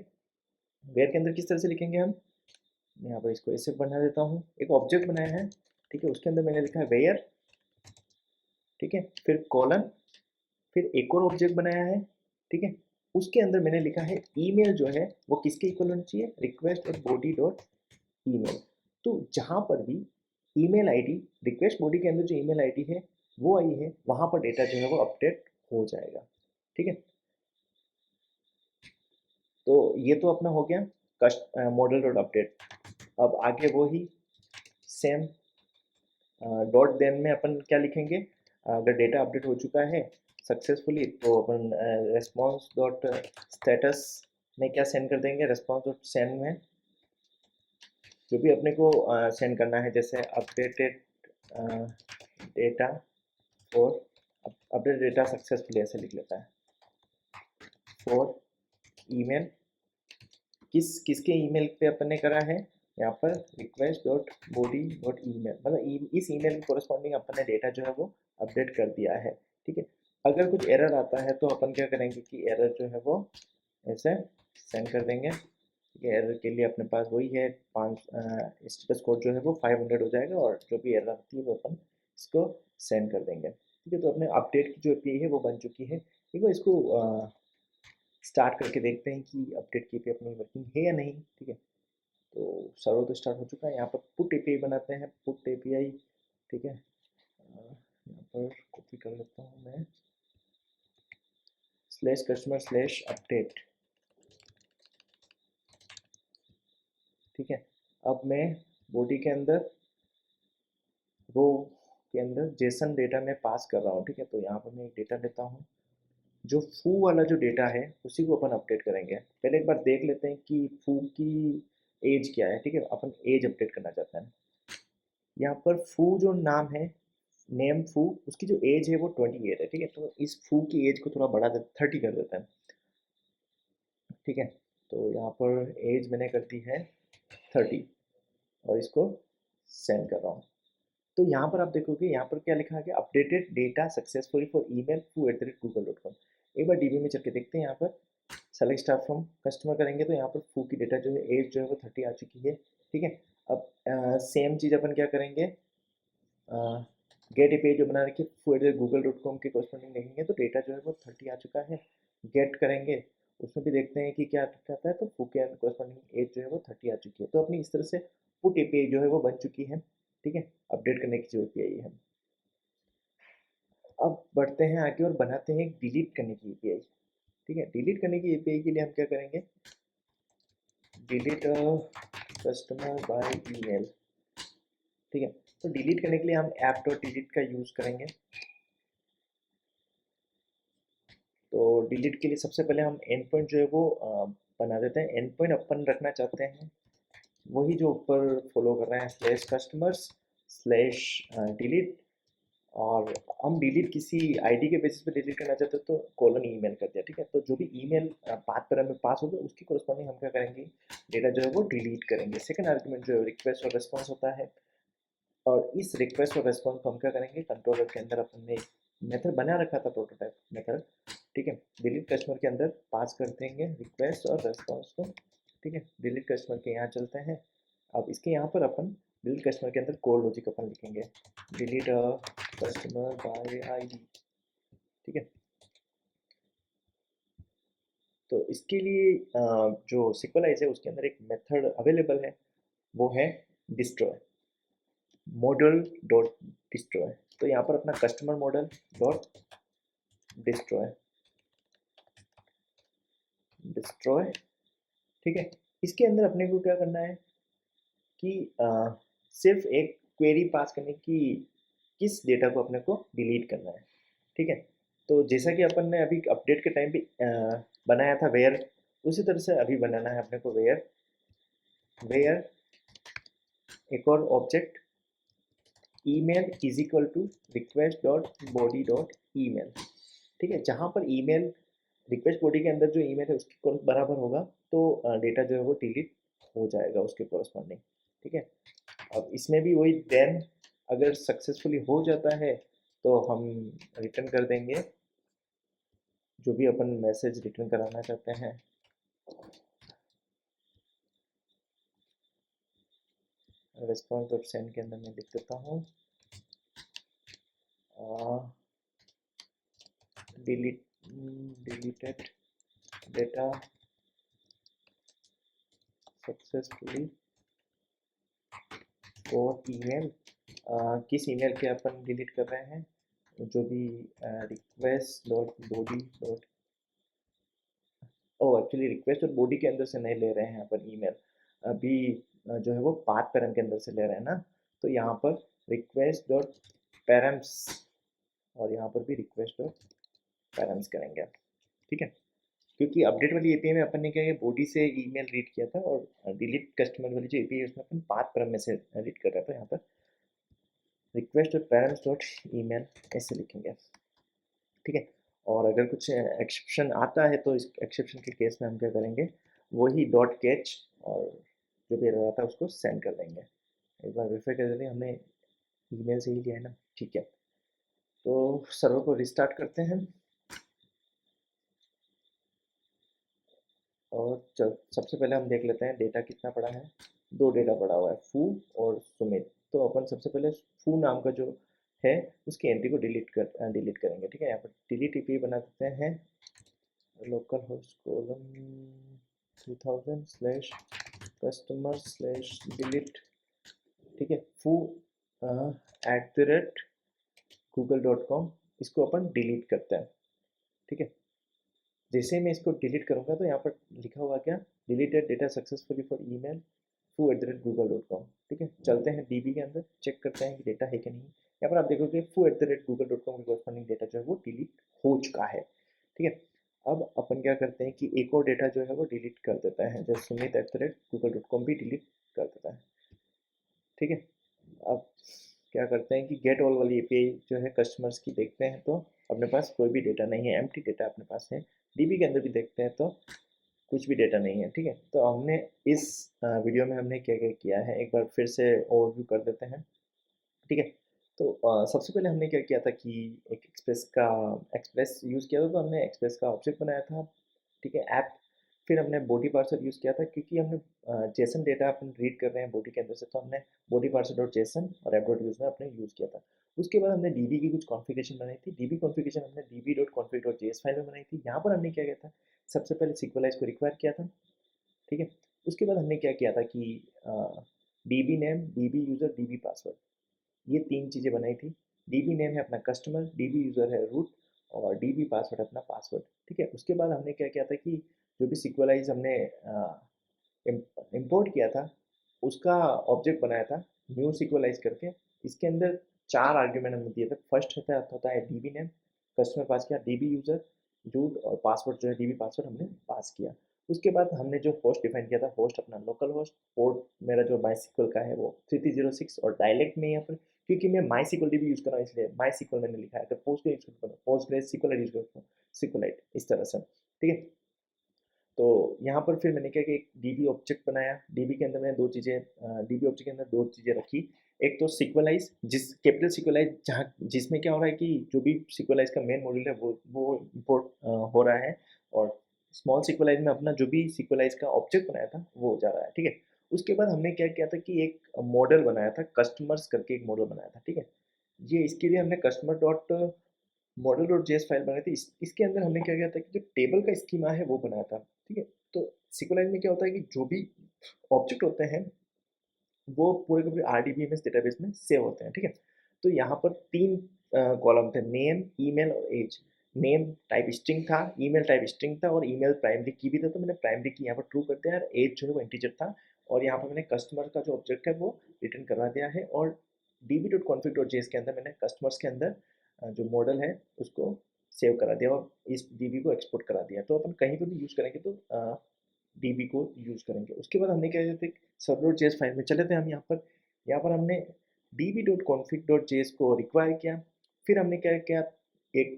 वेयर के अंदर किस तरह से लिखेंगे हम, मैं यहाँ पर इसको ऐसे बना देता हूँ, एक ऑब्जेक्ट बनाया है, ठीक है, उसके अंदर मैंने लिखा है वेयर, ठीक है, फिर कॉलन, फिर एक और ऑब्जेक्ट बनाया है, ठीक है, उसके अंदर मैंने लिखा है ईमेल जो है वो किसके इक्वल होना चाहिए, रिक्वेस्ट और बॉडी डॉट ईमेल। तो जहाँ पर भी ईमेल आईडी, रिक्वेस्ट बॉडी के अंदर जो ईमेल आईडी है वो आई है, वहाँ पर डेटा जो है वो अपडेट हो जाएगा, ठीक है। तो ये तो अपना हो गया कस्ट मॉडल डॉट अपडेट। अब आगे वो ही सेम डॉट देन में अपन क्या लिखेंगे, अगर डेटा अपडेट हो चुका है सक्सेसफुली तो अपन रेस्पॉन्स डॉट स्टेटस में क्या सेंड कर देंगे, रेस्पॉन्स डॉट सेंड में जो भी अपने को सेंड करना है, जैसे updated data for, update data successfully ऐसे लिख लेता है, फॉर ईमेल, किसके ईमेल पे अपन ने करा है, यहाँ पर request dot body dot email, मतलब इस ईमेल के कोरस्पॉन्डिंग अपन ने डेटा जो है वो अपडेट कर दिया है, ठीक है। अगर कुछ एरर आता है तो अपन क्या करेंगे कि एरर जो है वो ऐसे सेंड कर देंगे, ठीक है। एरर के लिए अपने पास वही है 5 स्टेटस कोड जो है वो 500 हो जाएगा, और जो भी एरर आती है वो अपन इसको सेंड कर देंगे, ठीक है। तो अपने अपडेट की जो एपीआई है वो बन चुकी है, ठीक है। इसको स्टार्ट करके देखते हैं कि अपडेट की एपीआई अपनी वर्किंग है या नहीं, ठीक है। तो सर्वर तो स्टार्ट हो चुका है, यहाँ पर पुट एपीआई बनाते हैं, पुट एपीआई, ठीक है। यहाँ पर कॉपी कर लेता हूँ मैं, स्लैश कस्टमर स्लैश अपडेट, ठीक है। अब मैं बॉडी के अंदर रो के अंदर जेसन डेटा में पास कर रहा हूँ, ठीक है। तो यहाँ पर मैं एक डेटा लेता हूँ, जो फू वाला जो डेटा है उसी को अपन अपडेट करेंगे। पहले एक बार देख लेते हैं कि फू की एज क्या है, ठीक है, अपन एज अपडेट करना चाहते हैं। यहाँ पर फू जो नाम है, नेम फू, उसकी जो एज है वो 28 है, ठीक है। तो इस फू की एज को थोड़ा बढ़ा दे, 30 कर देते हैं, ठीक है। तो यहाँ पर एज मैंने कर दी है 30 और इसको सेंड कर रहा हूँ। तो यहाँ पर आप देखोगे, यहाँ पर क्या लिखा गया, updated data successfully for email foo@google.com। एक बार डीबी में चल के देखते हैं, यहाँ पर सेलेक्ट स्टार फ्रॉम कस्टमर करेंगे तो यहाँ पर फू की डेटा जो है, एज जो है वो 30 आ चुकी है, ठीक है। अब सेम चीज़ अपन क्या करेंगे, गेट ए पेज जो बना रखी है foo@google.com के कॉरस्पॉन्डिंग देखेंगे तो डेटा जो है वो 30 आ चुका है। गेट करेंगे, उसमें भी देखते हैं कि क्या कहता है, तो फू के कॉरस्पॉन्डिंग एज जो है वो 30 आ चुकी है। तो अपनी इस तरह से पुट एपीआई जो है वो बन चुकी है, ठीक है। अपडेट करने की जो एपीआई है। अब बढ़ते हैं आगे और बनाते हैं एक डिलीट करने की एपीआई, ठीक है। डिलीट करने की एपीआई के लिए हम क्या करेंगे, डिलीट कस्टमर बाय ईमेल, ठीक है। तो डिलीट करने के लिए हम ऐप डॉट डिलीट का यूज़ करेंगे। तो डिलीट के लिए सबसे पहले हम एंड पॉइंट जो है वो बना देते हैं। एंड पॉइंट अपन रखना चाहते हैं वही जो ऊपर फॉलो कर रहे हैं, स्लैश कस्टमर्स स्लैश डिलीट, और हम डिलीट किसी आईडी के बेसिस पे डिलीट करना चाहते हैं तो कॉलन ईमेल कर दिया, ठीक है। तो जो भी ईमेल पाथ पर हमें पास होगा उसकी कोरस्पॉन्डिंग हम क्या करेंगे, डेटा जो है वो डिलीट करेंगे। सेकंड आर्गुमेंट जो है रिक्वेस्ट और रेस्पॉन्स होता है, और इस रिक्वेस्ट और रेस्पॉन्स को हम क्या करेंगे, कंट्रोलर के अंदर अपन ने मेथड बना रखा था, प्रोटोटाइप मेथड, ठीक है। डिलीट कस्टमर के अंदर पास कर देंगे रिक्वेस्ट और रेस्पॉन्स को, ठीक है। डिलीट कस्टमर के यहाँ चलते हैं। अब इसके यहाँ पर अपन डिलीट कस्टमर के अंदर कोड लॉजिक अपन लिखेंगे, डिलीट कस्टमर बाय आईडी, ठीक है। तो इसके लिए जो सिक्वलाइज है उसके अंदर एक मेथड अवेलेबल है, वो है डिस्ट्रॉय, मॉडल डॉट डिस्ट्रॉय। तो यहाँ पर अपना customer model dot destroy, destroy, ठीक है। इसके अंदर अपने को क्या करना है कि सिर्फ एक क्वेरी पास करने की, किस डेटा को अपने को डिलीट करना है, ठीक है। तो जैसा कि अपन ने अभी अपडेट के टाइम पे बनाया था वेयर, उसी तरह से अभी बनाना है अपने को वेयर, वेयर एक और object email is equal to request dot body dot email, ठीक है। जहाँ पर ईमेल रिक्वेस्ट बॉडी के अंदर जो ईमेल है उसके बराबर होगा तो डेटा जो है वो डिलीट हो जाएगा उसके कॉरस्पॉन्डिंग। ठीक है। अब इसमें भी वही देन अगर सक्सेसफुली हो जाता है तो हम रिटर्न कर देंगे जो भी अपन मैसेज रिटर्न कराना चाहते हैं। रिस्पॉन्स डॉट सेंड के अंदर मैं लिख देता हूँ डिलीटेड डेटा सक्सेसफुली और ईमेल किस ईमेल के अपन डिलीट कर रहे हैं, जो भी request dot body dot oh actually request और बॉडी के अंदर से नहीं ले रहे हैं अपन ईमेल, अभी जो है वो पाथ पैरम के अंदर से ले रहे हैं ना, तो यहाँ पर रिक्वेस्ट डॉट पैरम्स और यहाँ पर भी रिक्वेस्ट डॉट पैरम्स करेंगे। ठीक है। क्योंकि अपडेट वाली एपीआई में अपन ने क्या किया, बॉडी से ईमेल रीड किया था और डिलीट कस्टमर वाली जो एपीआई है उसमें अपन पाथ पैरम में से रीड कर रहा था। यहाँ पर request dot params dot email ऐसे लिखेंगे। ठीक है। और अगर कुछ एक्सेप्शन आता है तो इस एक्सेप्शन के केस में हम क्या करेंगे, वही डॉट कैच और जो भी रहा था उसको सेंड कर देंगे। एक बार वेरीफाई कर देते हैं हमने ईमेल से ही लिया है ना। ठीक है। तो सर्वर को रिस्टार्ट करते हैं और सबसे पहले हम देख लेते हैं डेटा कितना पड़ा है। 2 डेटा पड़ा हुआ है, फू और सुमित। तो अपन सबसे पहले फू नाम का जो है उसकी एंट्री को डिलीट करेंगे। ठीक है। यहाँ पर डिलीट ईपी बना देते हैं local host colon 3000 slash customer slash delete. ठीक है। फू @google.com इसको अपन डिलीट करते हैं। ठीक है। जैसे मैं इसको डिलीट करूंगा तो यहाँ पर लिखा हुआ क्या, deleted data successfully for email foo@google.com। ठीक है। चलते हैं डीबी के अंदर, चेक करते हैं कि डेटा है कि नहीं। यहाँ पर आप देखोगे foo@google.com की कॉरस्पॉन्डिंग डेटा जो है वो डिलीट हो चुका है। ठीक है। अब अपन क्या करते हैं कि एक और डेटा जो है वो डिलीट कर देता है, जो sumit@google.com भी डिलीट कर देता है। ठीक है। अब क्या करते हैं कि गेट ऑल वाली एपीआई जो है कस्टमर्स की देखते हैं तो अपने पास कोई भी डेटा नहीं है, एम्प्टी डेटा अपने पास है। डीबी के अंदर भी देखते हैं तो कुछ भी डेटा नहीं है। ठीक है। तो हमने इस वीडियो में हमने क्या क्या किया है एक बार फिर से ओवरव्यू कर देते हैं। ठीक है। तो सबसे पहले हमने क्या किया था कि एक एक्सप्रेस यूज़ किया था, तो हमने एक्सप्रेस का ऑब्जेक्ट बनाया था। ठीक है। ऐप। फिर हमने बॉडी पार्सर यूज़ किया था क्योंकि हमने जेसन डेटा अपन रीड कर रहे हैं बॉडी के अंदर से, तो हमने बॉडी पार्सर डॉट जेसन और ऐप डॉट यूज़ में अपने यूज़ किया था। उसके बाद हमने डीबी की कुछ कॉन्फ़िगरेशन बनाई थी। डीबी कॉन्फ़िगरेशन हमने dB dot config dot JS file में बनाई थी। यहाँ पर हमने क्या किया था, सबसे पहले सिक्वलाइज को रिक्वायर किया था। ठीक है। उसके बाद हमने क्या किया था कि dB name, dB user, dB password, ये 3 चीज़ें बनाई थी। डीबी नेम है अपना कस्टमर, डीबी यूज़र है रूट और डीबी पासवर्ड अपना पासवर्ड। ठीक है। उसके बाद हमने क्या किया था कि जो भी सिक्वलाइज हमने इम्पोर्ट किया था उसका ऑब्जेक्ट बनाया था न्यू सिक्वलाइज करके। इसके अंदर 4 आर्ग्यूमेंट हमने दिए थे। फर्स्ट होता है डीबी नेम, कस्टमर पास किया, डीबी यूज़र रूट और पासवर्ड जो है डीबी पासवर्ड हमने पास किया। उसके बाद हमने जो होस्ट डिफाइन किया था, होस्ट अपना लोकल होस्ट, पोर्ट मेरा जो माई का है वो 3306 और डायलेक्ट में यहाँ पर क्योंकि मैं माई सिक्वल डीबी यूज़ कर रहा हूँ इसलिए माई सिक्वल मैंने लिखा है। तो पोस्ट यूज़ करता हूँ, पोस्ट ग्रेस सिक्वलाइट यूज़ करता हूँ, सिक्वलाइट इस तरह से। ठीक है। तो यहाँ पर फिर मैंने क्या कि एक डीबी ऑब्जेक्ट बनाया। डीबी के अंदर मैंने डीबी ऑब्जेक्ट के अंदर 2 चीज़ें रखी। एक तो सिक्वलाइज, जिस कैपिटल सिक्वलाइज जहाँ जिसमें क्या हो रहा है कि जो भी सिक्वलाइज का मेन मॉड्यूल है वो इम्पोर्ट हो रहा है और स्मॉल सिक्वलाइज में अपना जो भी सिक्वलाइज का ऑब्जेक्ट बनाया था वो जा रहा है। ठीक है। उसके बाद हमने क्या किया था कि एक मॉडल बनाया था, कस्टमर्स करके एक मॉडल बनाया था। ठीक है। ये इसके लिए हमने customer dot model dot JS file बनाई थी। इसके अंदर हमने क्या किया था कि जो टेबल का स्कीमा है वो बनाया था। ठीक है। तो सिक्वलाइज में क्या होता है कि जो भी ऑब्जेक्ट होते हैं वो पूरे के पूरे आरडीबीएमएस डेटाबेस में सेव होते हैं। ठीक है। तो यहाँ पर 3 कॉलम थे, नेम, ईमेल और एज। नेम टाइप स्ट्रिंग था, ईमेल टाइप स्ट्रिंग था और ईमेल प्राइमरी की भी था, तो मैंने प्राइमरी की यहाँ पर ट्रू कर दिया और एज जो है वो इंटीजर था। और यहाँ पर मैंने कस्टमर का जो ऑब्जेक्ट है वो रिटर्न करवा दिया है और db.config.js के अंदर मैंने कस्टमर्स के अंदर जो मॉडल है उसको सेव करा दिया और इस डीबी को एक्सपोर्ट करा दिया। तो अपन कहीं पर भी यूज़ करेंगे तो डीबी को यूज़ करेंगे। उसके बाद हमने क्या किया था, server.js फाइल में चले थे हम यहाँ पर हमने db.config.js को रिक्वायर किया। फिर हमने क्या किया, एक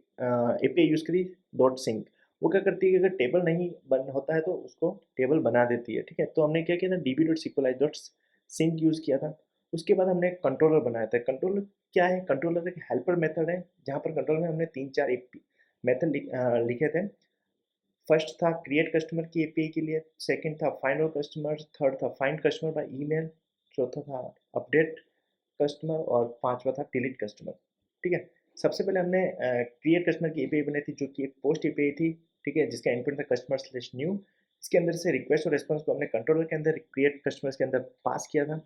एपीआई यूज़ करी डॉट सिंक, वो क्या करती है कि अगर टेबल नहीं बन होता है तो उसको टेबल बना देती है, ठीक है। तो हमने क्या किया था, db.sqlize.sync यूज़ किया था। उसके बाद हमने एक कंट्रोलर बनाया था। कंट्रोलर क्या है, कंट्रोलर एक हेल्पर मेथड है, जहाँ पर कंट्रोलर में हमने 3-4 एक मेथड लिखे थे। फर्स्ट था क्रिएट कस्टमर की एपीआई के लिए, सेकंड था फाइंड ऑल कस्टमर, थर्ड था फाइंड कस्टमर बाय ईमेल, चौथा था अपडेट कस्टमर और पांचवा था डिलीट कस्टमर, ठीक है। सबसे पहले हमने क्रिएट कस्टमर की एपीआई बनाई थी, जो कि एक पोस्ट एपीआई थी, ठीक है, जिसका इनपुट था कस्टमर स्लैश न्यू। इसके अंदर से रिक्वेस्ट और रेस्पॉन्स को हमने कंट्रोलर के अंदर क्रिएट कस्टमर्स के अंदर पास किया था,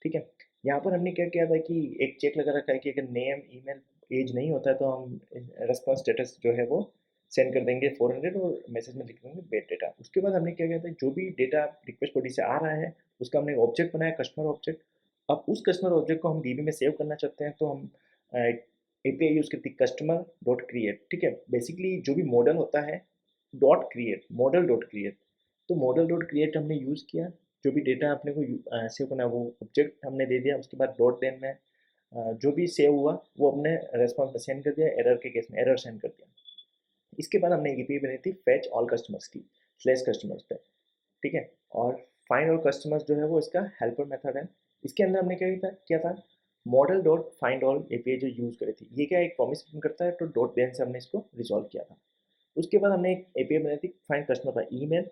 ठीक है। यहाँ पर हमने क्या किया था कि एक चेक लगा रखा है कि अगर नेम ईमेल एज नहीं होता है तो हम रेस्पॉन्स स्टेटस जो है वो सेंड कर देंगे 400 और मैसेज में लिख देंगे वेट डेटा। उसके बाद हमने क्या किया था, जो भी डेटा रिक्वेस्ट बॉडी से आ रहा है उसका हमने ऑब्जेक्ट बनाया, कस्टमर ऑब्जेक्ट। अब उस कस्टमर ऑब्जेक्ट को हम डीबी में सेव करना चाहते हैं तो हम एपीआई यूज़ करती है कस्टमर डॉट क्रिएट, ठीक है। बेसिकली जो भी मॉडल होता है dot create, model dot create, तो मॉडल डॉट क्रिएट हमने यूज़ किया। जो भी डेटा अपने को सेव करना है वो ऑब्जेक्ट हमने दे दिया। उसके बाद डॉट देन में जो भी सेव हुआ वो अपने रेस्पॉन्स में सेंड कर दिया, एरर के केस में एरर सेंड कर दिया। इसके बाद हमने एक एपीआई बनाई थी फेच ऑल कस्टमर्स की, स्लैश कस्टमर्स पे, ठीक है। और फाइंड ऑल कस्टमर्स जो है वो इसका हेल्पर मेथड है। इसके अंदर हमने क्या था model dot find all API जो यूज़ करी थी, ये क्या एक प्रॉमिस रिटर्न करता है, तो डॉट देन से हमने इसको रिजॉल्व किया था। उसके बाद हमने एक एपीआई बनाई थी find customer by email.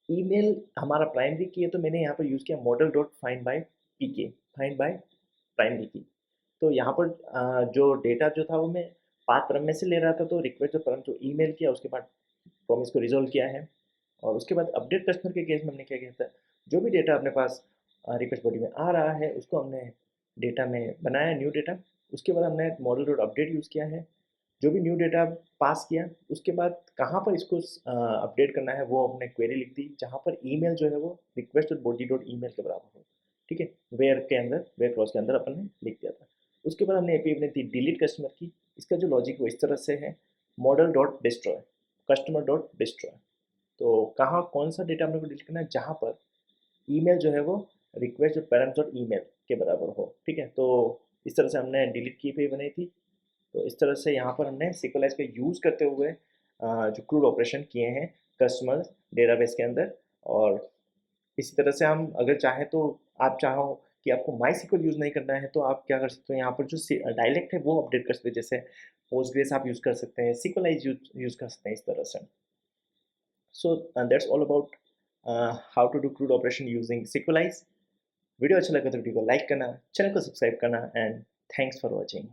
Email हमारा प्राइमरी की है तो मैंने यहाँ पर यूज़ किया model dot find by PK, find by primary key. तो यहाँ पर जो डेटा जो था वो मैं पाथ परम में से ले रहा था, तो रिक्वेस्ट परम जो ईमेल किया उसके बाद प्रॉमिस को रिजॉल्व किया है। और उसके बाद अपडेट कस्टमर के केस में हमने क्या किया था, जो भी डेटा अपने पास रिक्वेस्ट बॉडी में आ रहा है उसको हमने डेटा में बनाया न्यू डेटा। उसके बाद हमने मॉडल डॉट अपडेट यूज़ किया है, जो भी न्यू डेटा पास किया उसके बाद कहाँ पर इसको अपडेट करना है वो हमने क्वेरी लिख दी, जहाँ पर ईमेल जो है वो request dot body dot email के बराबर हो, ठीक है। वेयर के अंदर, वेयर क्लॉज के अंदर अपन ने लिख दिया था। उसके बाद हमने एपीआई बनाई थी डिलीट कस्टमर की। इसका जो लॉजिक वो इस तरह से है, model dot destroy, customer dot destroy. तो कहाँ कौन सा डेटा अपने को डिलीट करना है, जहाँ पर ईमेल जो है वो रिक्वेस्ट पेरेंट्स डॉट ईमेल के बराबर हो, ठीक है। तो इस तरह से हमने डिलीट की एपीआई बनाई थी। तो इस तरह से यहाँ पर हमने सिक्वलाइज का यूज़ करते हुए जो क्रूड ऑपरेशन किए हैं कस्टमर डेटाबेस के अंदर। और इसी तरह से हम अगर चाहें तो, आप चाहो कि आपको माई सिक्वल यूज़ नहीं करना है तो आप क्या कर सकते हो, यहाँ पर जो डायलेक्ट है वो अपडेट कर सकते हैं, जैसे पोस्टग्रेस आप यूज़ कर सकते हैं, सिक्वलाइज यूज़ कर सकते हैं इस तरह से। So that's all about how to do CRUD operation using Sequelize. Video अच्छा लगा तो वीडियो को लाइक करना, चैनल को सब्सक्राइब करना, एंड थैंक्स फॉर वॉचिंग।